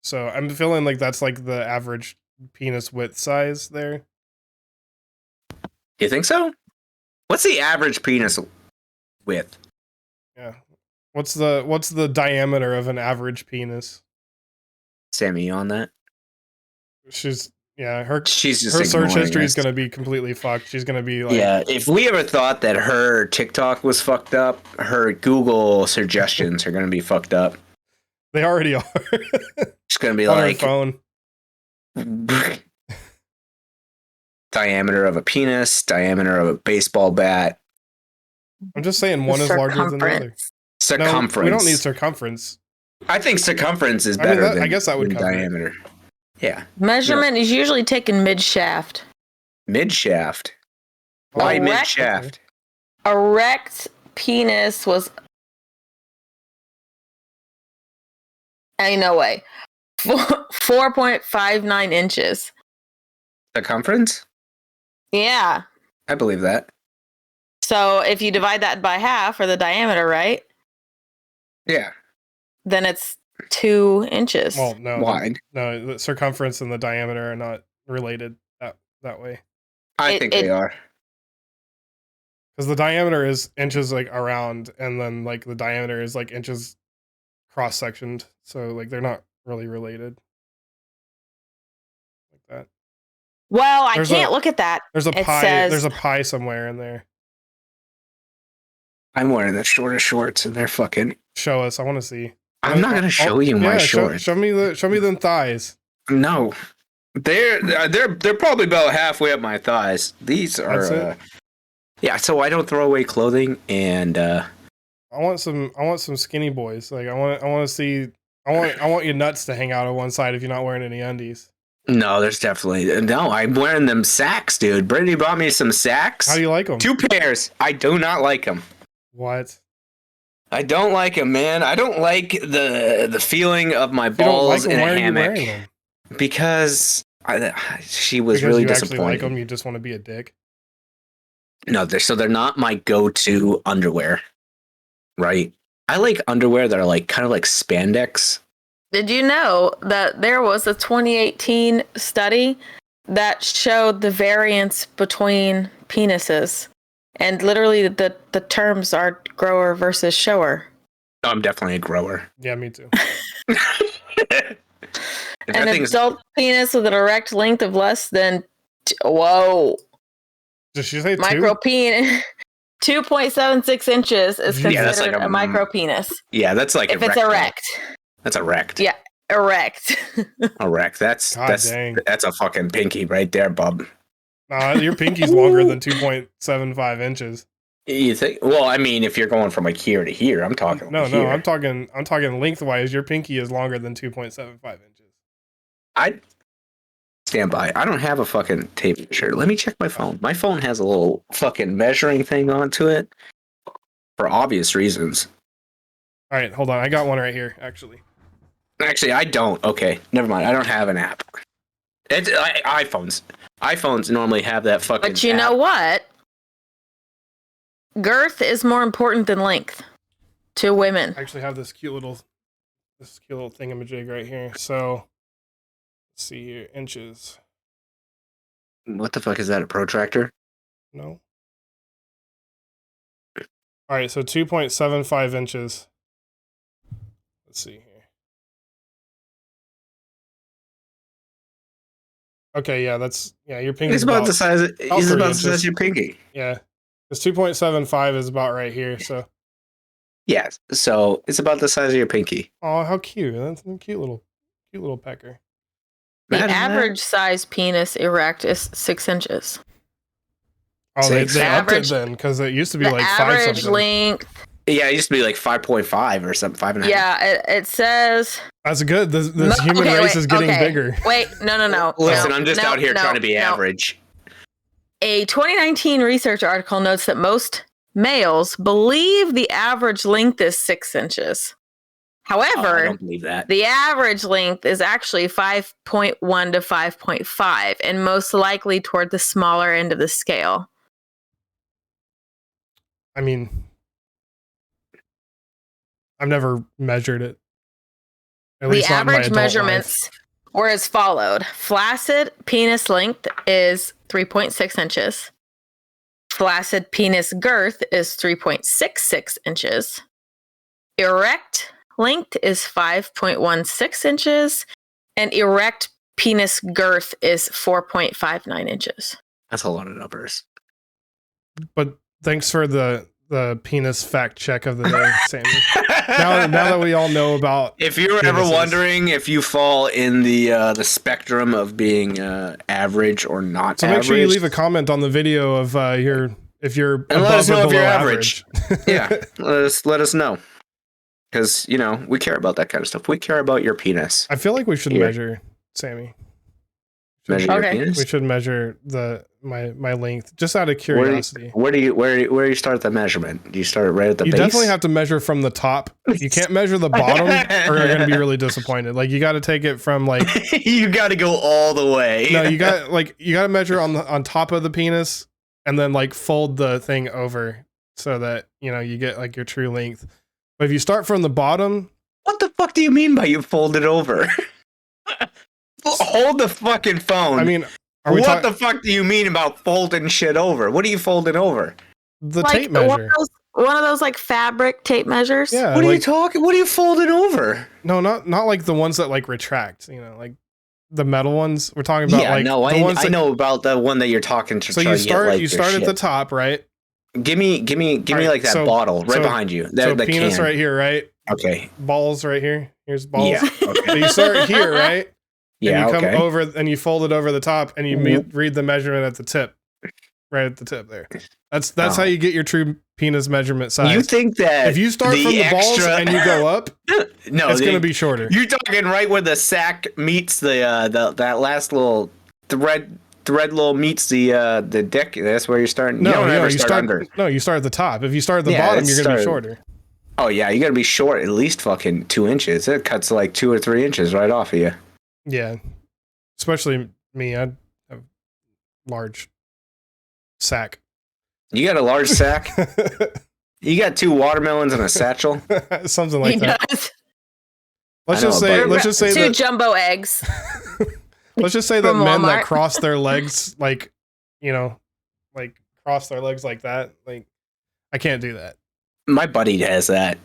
So I'm feeling like that's like the average penis width size there.
You think so? What's the average penis width?
Yeah. What's the diameter of an average penis?
Sammy, you on that?
She's just
her
search history is going to be completely fucked. She's going to be like,
yeah, if we ever thought that her TikTok was fucked up, her Google suggestions are going to be fucked up.
They already are.
It's going to be
on
like
her
phone. Diameter of a penis, diameter of a baseball bat.
I'm just saying one is larger than the other.
Circumference.
No, we don't need circumference.
I think circumference is better than
I guess that would cover
diameter. Yeah.
Measurement is usually taken mid-shaft.
Mid-shaft? Why mid-shaft?
Erect penis was... no way. 4.59 inches.
Circumference?
Yeah.
I believe that.
So if you divide that by half, or the diameter, right?
Yeah.
Then it's 2 inches.
Well, no.
Wide.
No, the circumference and the diameter are not related that way.
I think they are.
Because the diameter is inches like around, and then like the diameter is like inches cross-sectioned. So like they're not really related. Like that.
Well, I can't look at that.
There's a pie. There's a pie somewhere in there.
I'm wearing the shortest shorts, and they're fucking.
Show us. I want to see.
I'm not gonna show you my shorts.
Show me them thighs.
No, they're probably about halfway up my thighs. These are. Yeah, so I don't throw away clothing, and I
want some skinny boys. Like I want to see. I want your nuts to hang out on one side if you're not wearing any undies.
No, there's definitely no. I'm wearing them sacks, dude. Brittany bought me some sacks.
How do you like them?
2 pairs. I do not like them.
What?
I don't like them, man. I don't like the feeling of my balls in a hammock. Because she was really disappointed.
Actually like them, you just want to be a dick.
No, they're not my go-to underwear, right? I like underwear that are like kind of like spandex.
Did you know that there was a 2018 study that showed the variance between penises, and literally the terms are grower versus shower.
I'm definitely a grower.
Yeah, me too.
An adult penis with an erect length of less than whoa.
Did she say
micro penis? 2.76 inches is considered a micro penis.
Yeah, that's like
if it's erect.
That's erect.
Yeah, erect.
Erect. That's a fucking pinky right there, bub.
Your pinky's longer than 2.75 inches.
You think? Well, I mean, if you're going from like here to here, I'm talking.
No, I'm talking lengthwise. Your pinky is longer than 2.75 inches.
I stand by. I don't have a fucking tape measure. Let me check my phone. My phone has a little fucking measuring thing onto it for obvious reasons.
All right, hold on. I got one right here, actually.
Actually, I don't. Okay, never mind. I don't have an app. It's iPhones. iPhones normally have that fucking.
But you know what? Girth is more important than length to women.
I actually have this cute little thingamajig right here. So let's see here, inches.
What the fuck is that? A protractor?
No. All right, so 2.75 inches. Let's see here. Okay, yeah, your pinky.
It's about the size. It's about the size of your pinky.
Yeah, it's 2.75 is about right here. So.
Yeah, so it's about the size of your pinky.
Oh, how cute! That's a cute little pecker.
The average size penis erect is 6 inches.
Oh, they upped it then because it used to be like 5 something.
Average length.
Yeah, it used to be like 5.5 or something, 5.5.
Yeah, it says.
That's good. This human race is getting bigger.
Wait, no.
Listen, I'm just out here trying to be average.
A 2019 research article notes that most males believe the average length is 6 inches. However,
I don't believe that.
The average length is actually 5.1 to 5.5, and most likely toward the smaller end of the scale.
I mean, I've never measured it. At least
the
not in my
average
adult
measurements
life.
were as followed. Flaccid penis length is 3.6 inches. Flaccid penis girth is 3.66 inches. Erect length is 5.16 inches. And erect penis girth is 4.59 inches.
That's a lot of numbers.
But thanks for the penis fact check of the day, Sammy. now that we all know about.
If you were ever wondering if you fall in the spectrum of being average or not,
so make sure you leave a comment on the video of if you're
and
above
let us know
or
if
below
you're
average.
Yeah, let us know, because we care about that kind of stuff. We care about your penis.
I feel like we should measure, Sammy.
Measure your penis?
We should measure my length just out of curiosity.
Where do you start the measurement? Do you start right at the base?
You definitely have to measure from the top. You can't measure the bottom or you're going to be really disappointed. Like you got to take it from like
you got to go all the way.
No, you got to measure on top of the penis and then like fold the thing over so that, you get like your true length. But if you start from the bottom,
what the fuck do you mean by you fold it over? Hold the fucking phone.
I mean,
what the fuck do you mean about folding shit over? What are you folding over?
The tape measure.
One of those like fabric tape measures.
Yeah.
What are you talking? What are you folding over?
No, not like the ones that like retract. Like the metal ones. We're talking about
I know about the one that you're talking to.
So you start at the top, right?
Give me like that bottle right behind you.
So the penis right here, right?
Okay.
Balls right here. Here's balls.
Yeah. Okay.
So you start here, right?
Yeah,
and you come over and you fold it over the top and you read the measurement at the tip. Right at the tip there. That's how you get your true penis measurement size.
You think that
if you start from the balls and you go up,
no,
it's going to be shorter.
You're talking right where the sack meets that last little thread little meets the dick. That's where you're starting.
You start under. No, you start at the top. If you start at the bottom, you're going to be shorter.
Oh yeah, you got to be short at least fucking 2 inches. It cuts like 2 or 3 inches right off of you.
Yeah, especially me. I have large sack.
You got a large sack? You got 2 watermelons and a satchel?
Something like that.
Does.
Let's just say
2 jumbo eggs.
Let's just say that men that cross their legs, like cross their legs like that. Like, I can't do that.
My buddy has that.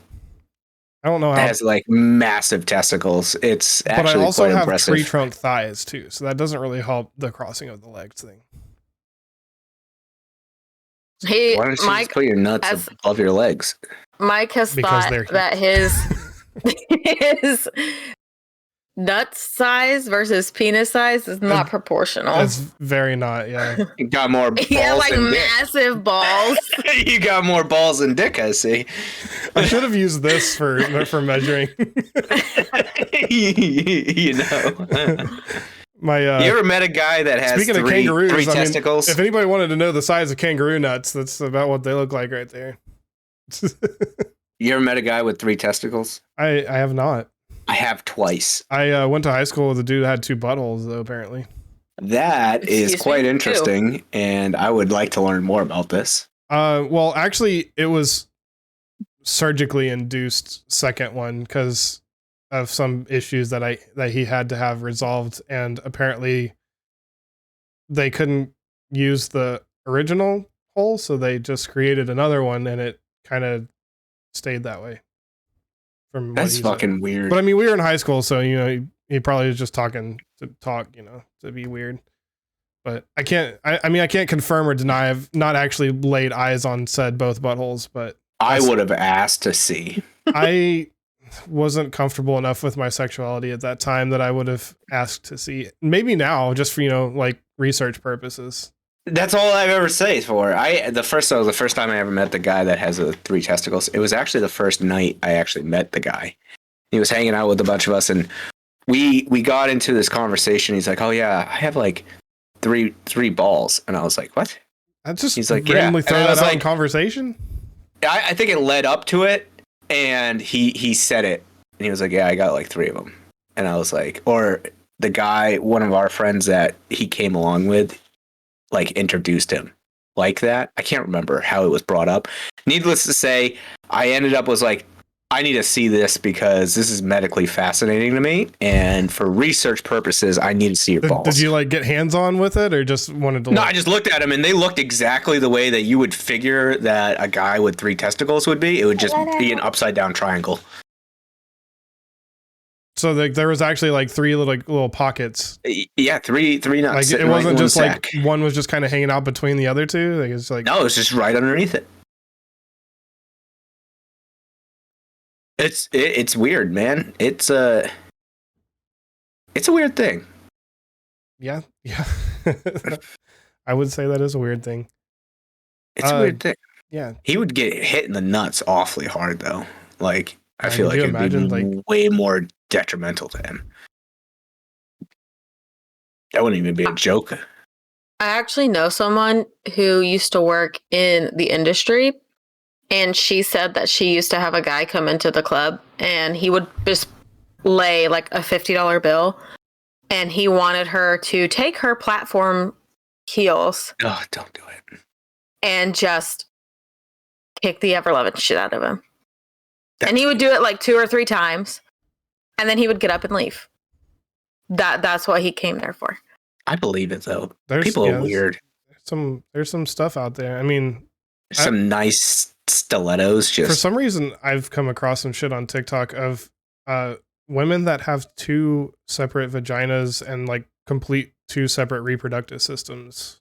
I don't know how.
Has like massive testicles. It's
But I
actually
also
quite
have
impressive.
tree trunk thighs too, so that doesn't really help the crossing of the legs thing.
He
Why don't you
Mike
just put your nuts
has-
above your legs?
Mike has
Because
thought
they're huge.
that his nut size versus penis size is not proportional.
It's very not. Yeah.
You got more balls
He had like
than dick.
massive balls.
You got more balls than dick, I see.
I should have used this for measuring.
You know.
My
You ever met a guy that has
speaking of
three
kangaroos, I mean,
testicles?
if anybody wanted to know the size of kangaroo nuts, that's about what they look like right there.
You ever met a guy with 3 testicles?
I have not.
I have twice.
I went to high school with a dude that had 2 buttholes though. Apparently.
That is
Excuse
quite
me?
interesting, and I would like to learn more about this.
Well, actually, it was surgically induced second one because of some issues that he had to have resolved, and apparently they couldn't use the original hole, so they just created another one, and it kind of stayed that way. From what
That's
he
fucking
said.
weird.
But I mean, we were in high school, so he probably was just talking to talk, to be weird. But I can't confirm or deny. I've not actually laid eyes on said both buttholes, but
I would have asked to see.
I wasn't comfortable enough with my sexuality at that time that I would have asked to see. Maybe now, just for like research purposes.
That's all I've ever said for. The first time I ever met the guy that has 3 testicles. It was actually the first night I actually met the guy. He was hanging out with a bunch of us, and we got into this conversation. He's like, "Oh yeah, I have like three balls," and I was like, "What?"
He's
like,
randomly
yeah.
throw
And I
that
was
out
like-
in conversation.
I think it led up to it, and he said it, and he was like, "Yeah, I got like 3 of them," and I was like, or the guy, one of our friends that he came along with, like introduced him like that. I can't remember how it was brought up. Needless to say, I ended up was like, I need to see this because this is medically fascinating to me, and for research purposes, I need to see your balls.
Did you like get hands on with it, or just wanted to?
No, I just looked at them, and they looked exactly the way that you would figure that a guy with 3 testicles would be. It would just be an upside down triangle.
So there was actually like 3 little pockets.
Yeah, three nuts.
Like it wasn't just like one was just kind of hanging out between the other 2. Like it's like
No, it's just right underneath it. It's weird, man. It's a weird thing.
Yeah. I would say that is a weird thing.
It's a weird thing.
Yeah.
He would get hit in the nuts awfully hard, though. Like, I feel
could
like
you
it'd be
imagine,
way more detrimental to him. That wouldn't even be a joke.
I actually know someone who used to work in the industry, and she said that she used to have a guy come into the club, and he would just lay like a $50 bill, and he wanted her to take her platform heels
Oh, don't do it.
and just kick the ever-loving shit out of him.
That's
And he would do it like 2 or 3 times, and then he would get up and leave. That's what he came there for.
I believe it, though. People are weird.
There's some stuff out there. I mean,
Some nice stilettos.
for
Just
some reason, I've come across some shit on TikTok of women that have 2 separate vaginas and like complete 2 separate reproductive systems.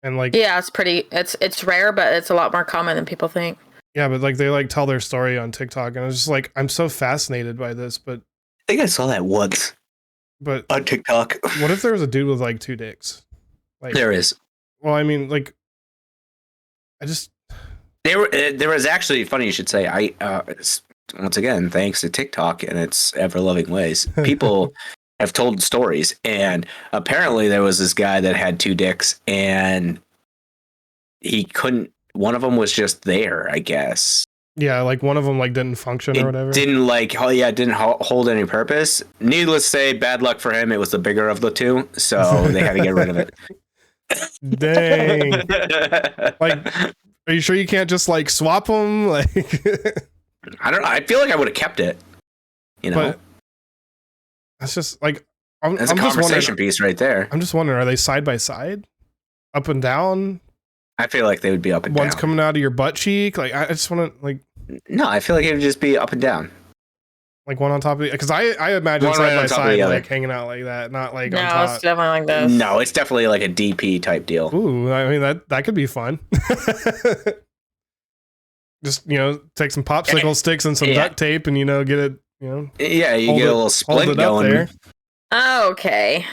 And like,
Yeah, it's rare, but it's a lot more common than people think.
yeah, but like they like tell their story on TikTok, and I was just like, I'm so fascinated by this, but
I think I saw that once on TikTok.
what if there was a dude with like 2 dicks? Like,
There is.
well, I mean, like, I just
There was actually, funny you should say, once again, thanks to TikTok and its ever-loving ways, people have told stories, and apparently there was this guy that had 2 dicks, and he couldn't, one of them was just there, I guess.
yeah, like one of them like didn't function or whatever.
Didn't hold any purpose. Needless to say, bad luck for him. It was the bigger of the 2, so they had to get rid of it.
Dang. Like, are you sure you can't just like swap them? Like,
I don't know. I feel like I would have kept it. You know,
but that's just like I'm
that's a
just
conversation
wondering.
piece right there.
I'm just wondering, are they side by side, up and down?
I feel like they would be up and
One's
down.
coming out of your butt cheek. Like I just want to like.
No, I feel like it would just be up and down.
Like one on top of the, because I imagine
One
side
right
by
on top of
side
the other.
like hanging out like that, not like
No,
on top.
it's definitely like this.
No, it's definitely like a DP type deal.
Ooh, I mean that could be fun. Just take some popsicle sticks and some duct tape, and get it.
Yeah, you get a little splint going.
There.
Okay.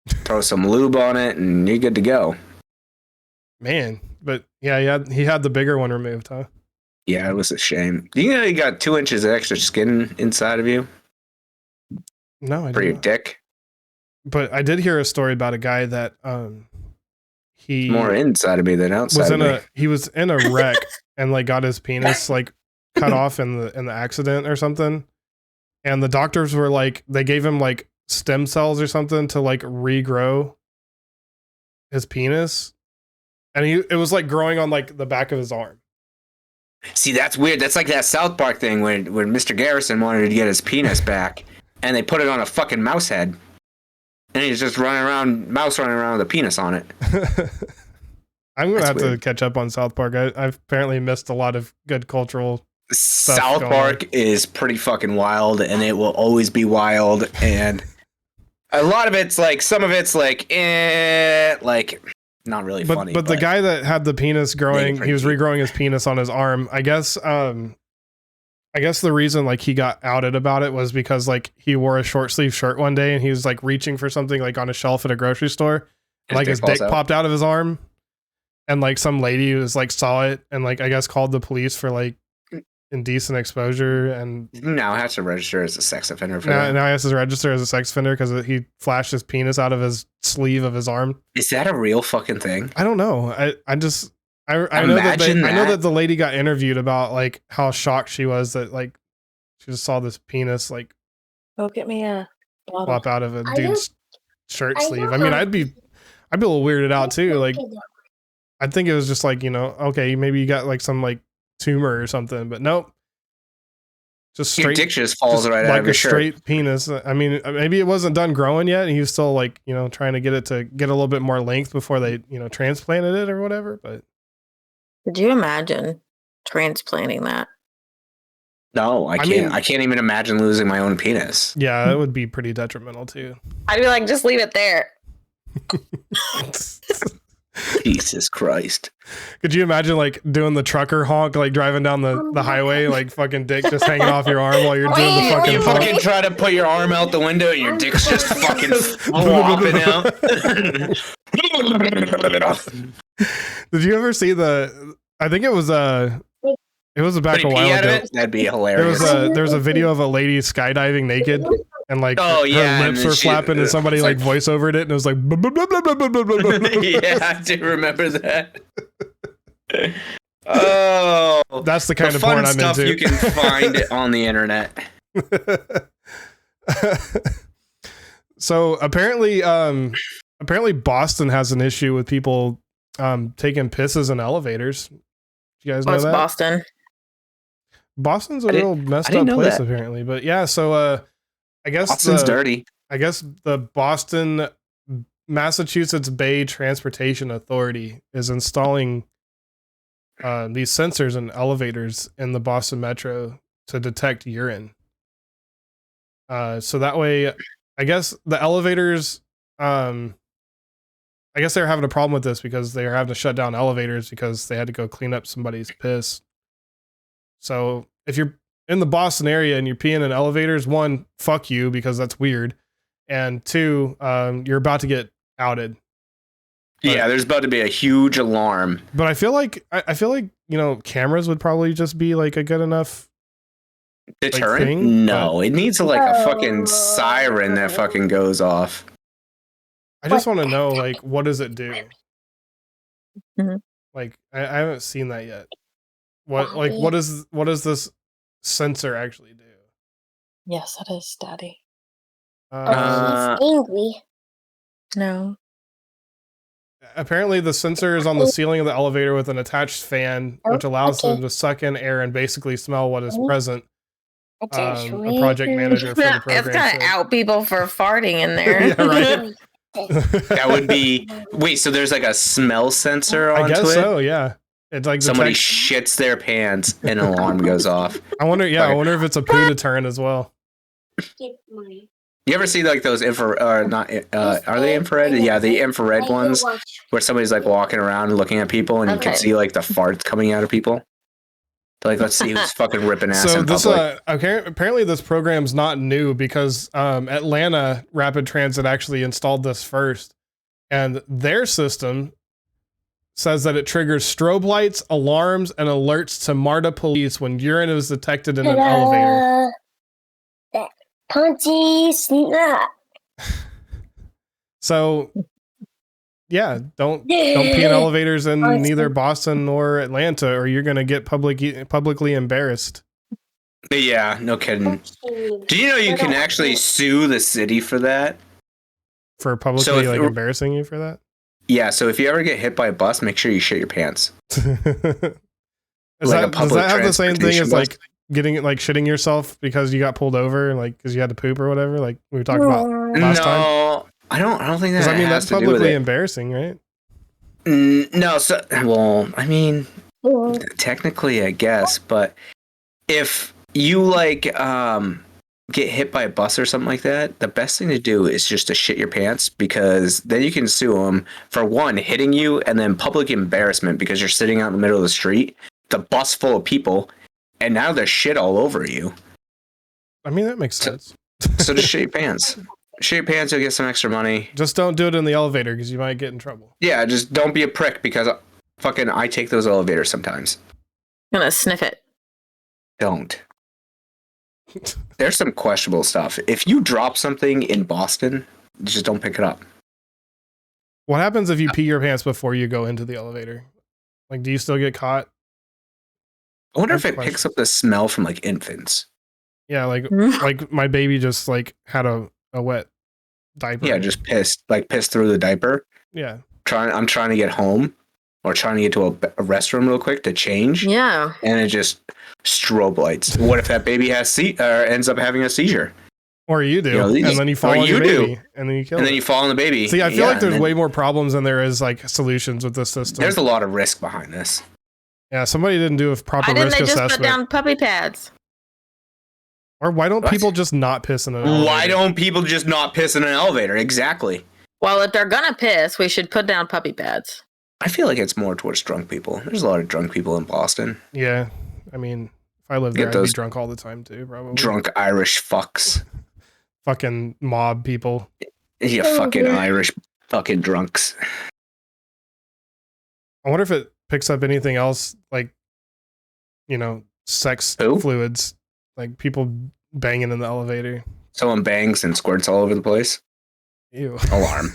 Throw some lube on it, and you're good to go.
Man, but yeah, he had the bigger one removed, huh?
Yeah, it was a shame. You know, you got 2 inches of extra skin inside of you
No, I
for your
didn't.
dick.
But I did hear a story about a guy that he
More inside of me than outside of me.
he was in a wreck and like got his penis like cut off in the accident or something. And the doctors were like, they gave him like stem cells or something to like regrow his penis. And it was like growing on like the back of his arm.
See, that's weird. That's like that South Park thing when Mr. Garrison wanted to get his penis back, and they put it on a fucking mouse head, and he's just running around with a penis on it.
I'm gonna have
weird.
to catch up on South Park. I've apparently missed a lot of good cultural.
South Park is pretty fucking wild, and it will always be wild. And a lot of it's like, some of it's like, not really funny.
But the guy that had the penis growing, he was regrowing his penis on his arm. I guess the reason like he got outed about it was because like he wore a short sleeve shirt one day and he was like reaching for something like on a shelf at a grocery store, and like his dick popped out of his arm, and like some lady was like saw it and like I guess called the police for like indecent exposure, and
now has to register as a sex offender for that.
Now he has to register as a sex offender because he flashed his penis out of his sleeve of his arm.
Is that a real fucking thing?
I don't know. I know that the lady got interviewed about like how shocked she was that like she just saw this penis like
Go get me a bottle.
pop out of a dude's shirt sleeve. I mean, I'd be a little weirded out too. Like I'd think it was just like, okay, maybe you got like some like tumor or something, but nope. Just straight,
your dick just falls right out of your shirt.
Straight penis. I mean, maybe it wasn't done growing yet, and he was still like, trying to get it to get a little bit more length before they, transplanted it or whatever. But
could you imagine transplanting that?
No, I can't. I can't even imagine losing my own penis.
Yeah, it would be pretty detrimental too.
I'd be like, just leave it there.
Jesus Christ.
Could you imagine like doing the trucker honk, like driving down the highway, like fucking dick just hanging off your arm while you're doing the fucking
You fucking try to put your arm out the window and your dick's just fucking flopping out.
Did you ever see I think it was back a while ago.
That'd be hilarious.
There was a video of a lady skydiving naked, and like her lips were flapping, and somebody like voiceovered it, and it was like blah, blah, blah, blah, blah, blah, blah, blah.
Yeah, I do remember that. Oh,
that's the kind of porn I'm into.
You can find it on the internet.
So apparently Boston has an issue with people taking pisses in elevators. You guys know that?
Boston?
Boston's a real messed up place apparently, but yeah. So I guess
Boston's dirty.
I guess the Boston, Massachusetts Bay Transportation Authority is installing these sensors in elevators in the Boston Metro to detect urine. So that way, I guess the elevators, I guess they're having a problem with this because they're having to shut down elevators because they had to go clean up somebody's piss. So if you're in the Boston area and you're peeing in elevators, one, fuck you because that's weird. And two, you're about to get outed.
Yeah, there's about to be a huge alarm.
But I feel like cameras would probably just be like a good enough
deterrent.
Like, thing,
no, it needs a fucking siren that fucking goes off.
I just want to know, like, what does it do?
Mm-hmm.
Like, I haven't seen that yet. What does this sensor actually do?
Yes, it is, Daddy.
He's angry.
No.
Apparently, the sensor is on the ceiling of the elevator with an attached fan, which allows them to suck in air and basically smell what is present. A project manager for the program.
It's gonna out people for farting in there.
Yeah, right.
That would be. Wait, so there's like a smell sensor
I
onto
guess
it?
so. Yeah, it's like
Somebody
detects-
shits their pants and an alarm goes off.
I wonder. Yeah, I
Sorry.
wonder if it's a poo deterrent as well.
You ever see like those infrared or not? Are they infrared? Yeah, the infrared ones where somebody's like walking around and looking at people, and you can
Okay.
see like the farts coming out of people. They're like, let's see who's fucking ripping ass
So
in
this
public.
apparently this program's not new because Atlanta Rapid Transit actually installed this first, and their system says that it triggers strobe lights, alarms, and alerts to MARTA police when urine is detected in an elevator.
That punchy snap.
So yeah, don't pee in elevators in neither Boston nor Atlanta, or you're gonna get publicly embarrassed.
Yeah, no kidding. Do you know you can actually sue the city for that?
For publicly
So if-
like embarrassing you for that.
Yeah, so if you ever get hit by a bus, make sure you shit your pants.
Does
Like a
that
public
have the same thing as
transportation
like getting like shitting yourself because you got pulled over, like because you had to poop or whatever, like we talked about last time?
No, I don't think that.
Because I mean
has
that's
to do with
publicly
it.
embarrassing, right?
No, so well, I mean, technically, I guess, but if you like get hit by a bus or something like that, the best thing to do is just to shit your pants, because then you can sue them for one, hitting you, and then public embarrassment because you're sitting out in the middle of the street, the bus full of people, and now there's shit all over you.
I mean that makes sense.
So just shit your pants. Shit your pants, you'll get some extra money.
Just don't do it in the elevator because you might get in trouble.
Yeah, just don't be a prick, because fucking I take those elevators sometimes.
I'm gonna sniff it.
Don't. There's some questionable stuff. If you drop something in Boston, just don't pick it up.
What happens if you pee your pants before you go into the elevator? Like, do you still get caught?
I wonder if
Good
it picks
question.
up the smell from like infants.
Yeah, like my baby just like had a wet diaper.
Yeah, just pissed through the diaper.
Yeah.
I'm trying to get home or trying to get to a restroom real quick to change,
Yeah.
and it just strobe lights. What if that baby ends up having a seizure,
Or you do,
You know,
and then you fall
or
on your
you do.
baby, and then you kill
and
it.
then you fall on the baby?
See, I feel
Yeah,
like there's
and then
way more problems than there is like solutions with this system.
there's a lot of risk behind this.
Yeah, somebody didn't do a proper
Why didn't
risk
they just
assessment.
put down puppy pads?
Or why don't
What?
people just not piss in an elevator?
Why don't people just not piss in an elevator? Exactly.
Well, if they're gonna piss, we should put down puppy pads.
I feel like it's more towards drunk people. There's a lot of drunk people in Boston.
Yeah, I mean, if I lived
Get
there, I'd be
those
drunk all the time too, probably.
Drunk Irish fucks.
Fucking mob people.
You fucking Irish fucking drunks.
I wonder if it picks up anything else, like, you know, sex
Who?
fluids, like people banging in the elevator.
Someone bangs and squirts all over the place.
Ew.
Alarm.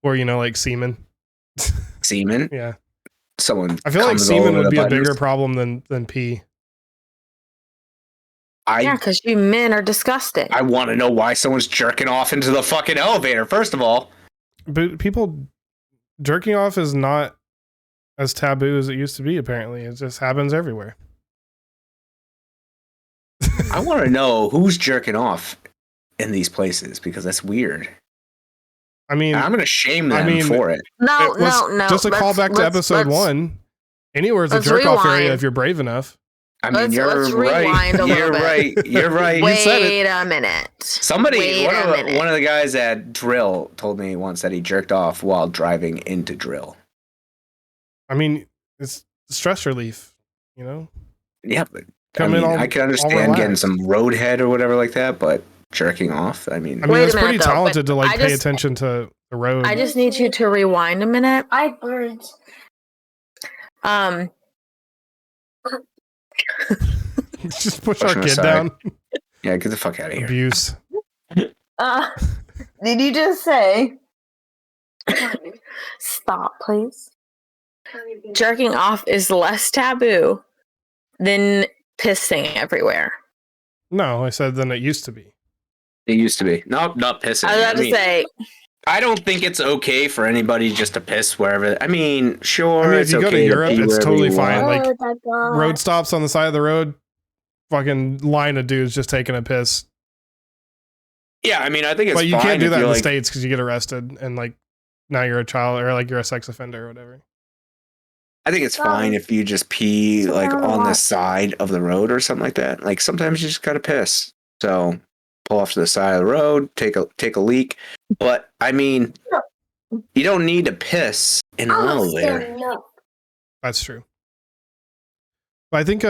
Or, you know, like semen.
Semen.
Yeah.
Someone.
I feel like
comes all
semen
over
would
the
be a
buttons.
bigger problem than pee.
Yeah, because you men are disgusting.
I want to know why someone's jerking off into the fucking elevator. First of all,
But people jerking off is not as taboo as it used to be, apparently. It just happens everywhere.
I want to know who's jerking off in these places, because that's weird.
I mean,
I'm gonna shame them
I mean,
for it.
No,
let's-
no.
just a
let's-
call back to
let's-
episode
let's-
1. Anywhere is a
let's
jerk off area
rewind.
if you're brave enough.
I mean,
let's
you're
rewind
right.
a little
You're
bit.
right. You're right.
Wait
said it.
a minute.
Somebody,
Wait
one
a
of, the,
minute.
one of the guys at Drill told me once that he jerked off while driving into Drill.
I mean, it's stress relief, you know?
Yeah, but
Come
I
in
mean,
all
I can
all
understand getting
relaxed.
some roadhead or whatever like that, but jerking off, I mean,
I mean,
Wait a
it's pretty
minute, though,
talented to like
I
pay
just-
attention to the road.
I just need you to rewind a minute.
I birds.
Just push
Push
our
him
kid
aside.
down.
yeah, get the fuck out of here.
Abuse.
Did you just say? Stop, please. Jerking off is less taboo than pissing everywhere.
No, I said than it used to be.
It used to be. No, not pissing.
I was about to
mean,
say,
I don't think it's okay for anybody just to piss wherever. I mean, sure,
I mean, if
it's
you go to
okay
Europe,
pee
it's
wherever
totally
you
fine.
want.
Like,
Oh, my God.
Road stops on the side of the road, fucking line of dudes just taking a piss.
Yeah, I mean, I think it's
But you
fine
can't do
if
that in
you're
the
like,
States because you get arrested and like now you're a child or like you're a sex offender or whatever.
I think it's fine if you just pee
So
like
now
on the
what?
side of the road or something like that. Like sometimes you just gotta piss. So pull off to the side of the road, take a leak. But I mean, you don't need to piss in an
Oh,
elevator.
still no.
That's true. But I think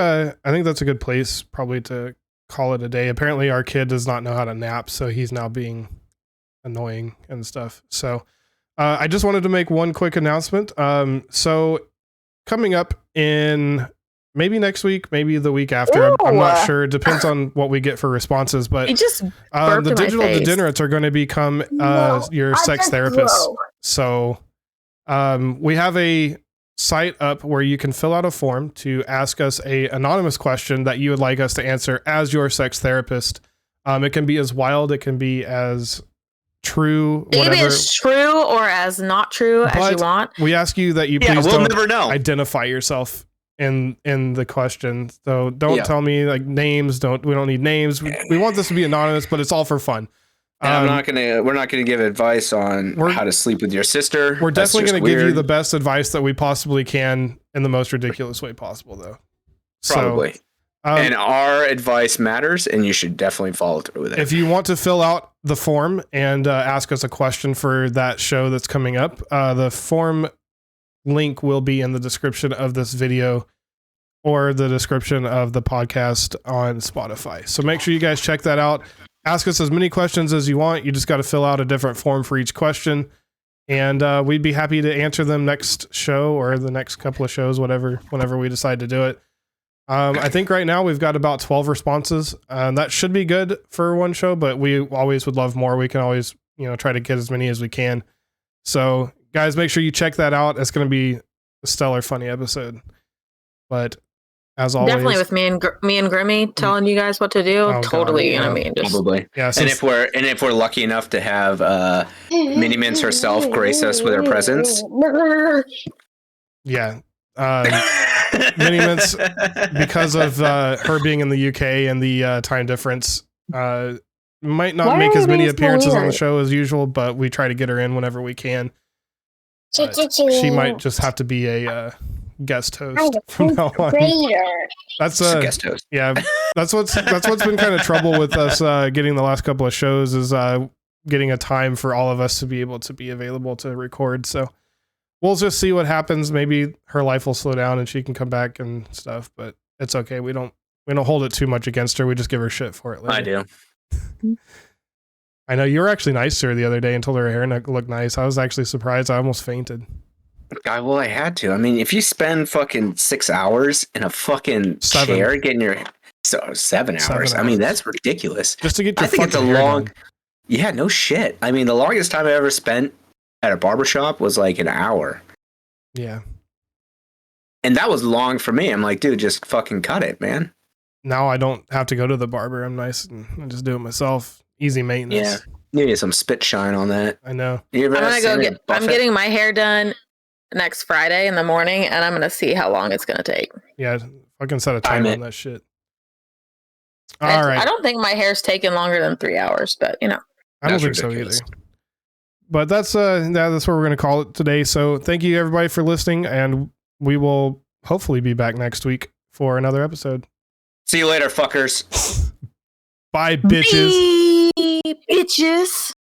that's a good place probably to call it a day. Apparently our kid does not know how to nap, so he's now being annoying and stuff. So I just wanted to make one quick announcement. So coming up in maybe next week, maybe the week after, I'm not
Ooh.
sure. It depends on what we get for responses, but
It just burped
the
in my
Digital
face.
Degenerates are going to become
No,
your
I
sex
just
therapists.
blow.
So we have a site up where you can fill out a form to ask us a anonymous question that you would like us to answer as your sex therapist. It can be as wild, it can be as true,
Maybe
whatever.
as true or as not true as you
But
want.
we ask you that you
Yeah,
please
we'll
don't
never know.
identify yourself in the question. So don't
Yeah.
tell me like names. We don't need names. We want this to be anonymous, but it's all for fun.
And we're not gonna give advice on
We're-
how to sleep with your sister.
We're
That's
definitely
just
going to give you
weird.
the best advice that we possibly can in the most ridiculous way possible, though.
Probably.
So,
And our advice matters, and you should definitely follow through with it.
if you want to fill out the form and ask us a question for that show that's coming up, the form link will be in the description of this video or the description of the podcast on Spotify. So make sure you guys check that out. Ask us as many questions as you want. You just got to fill out a different form for each question. And we'd be happy to answer them next show or the next couple of shows, whenever we decide to do it. I think right now we've got about 12 responses. That should be good for one show, but we always would love more. We can always, try to get as many as we can. So guys, make sure you check that out. It's going to be a stellar, funny episode. But as always,
Definitely with me and Grimmy telling you guys what to do.
Oh,
Totally,
God, yeah.
just
Probably.
yeah.
And
Since,
if we're lucky enough to have Mini Mints herself grace us with her presence.
yeah, Mini Mints, because of her being in the UK and the time difference, might not
Why
make
are
as
we
many
being so
appearances on the
weird?
show as usual, but we try to get her in whenever we can. But she might just have to be a guest host from now on. That's
Just a guest host.
yeah, that's what's been kind of trouble with us getting the last couple of shows is getting a time for all of us to be able to be available to record. So we'll just see what happens. Maybe her life will slow down and she can come back and stuff, but it's okay. We don't hold it too much against her. We just give her shit for it later.
I do.
I know you were actually nice to her the other day and told her hair looked nice. I was actually surprised. I almost fainted.
God, well, I had to. I mean, if you spend fucking 6 hours in a fucking
7.
chair getting your 7 hours,
7
I mean,
hours.
that's ridiculous.
Just to get your
I think it's a
fucking hair
long.
done.
Yeah, no shit. I mean, the longest time I ever spent at a barbershop was like an hour.
Yeah.
And that was long for me. I'm like, dude, just fucking cut it, man.
Now I don't have to go to the barber. I'm nice and I just do it myself. Easy maintenance.
Yeah. You need some spit shine on that.
I know.
You ever
I'm gonna go
seen
get.
it
I'm
buff it?
getting my hair done next Friday in the morning, and I'm gonna see how long it's gonna take.
Yeah. Fucking set a
Time
time
it.
on that shit. All right.
I don't think my hair's taken longer than 3 hours, but
I don't
That's
think so
ridiculous.
either. But that's what we're going to call it today. So thank you everybody for listening, and we will hopefully be back next week for another episode.
See you later, fuckers.
Bye, bitches.
bitches.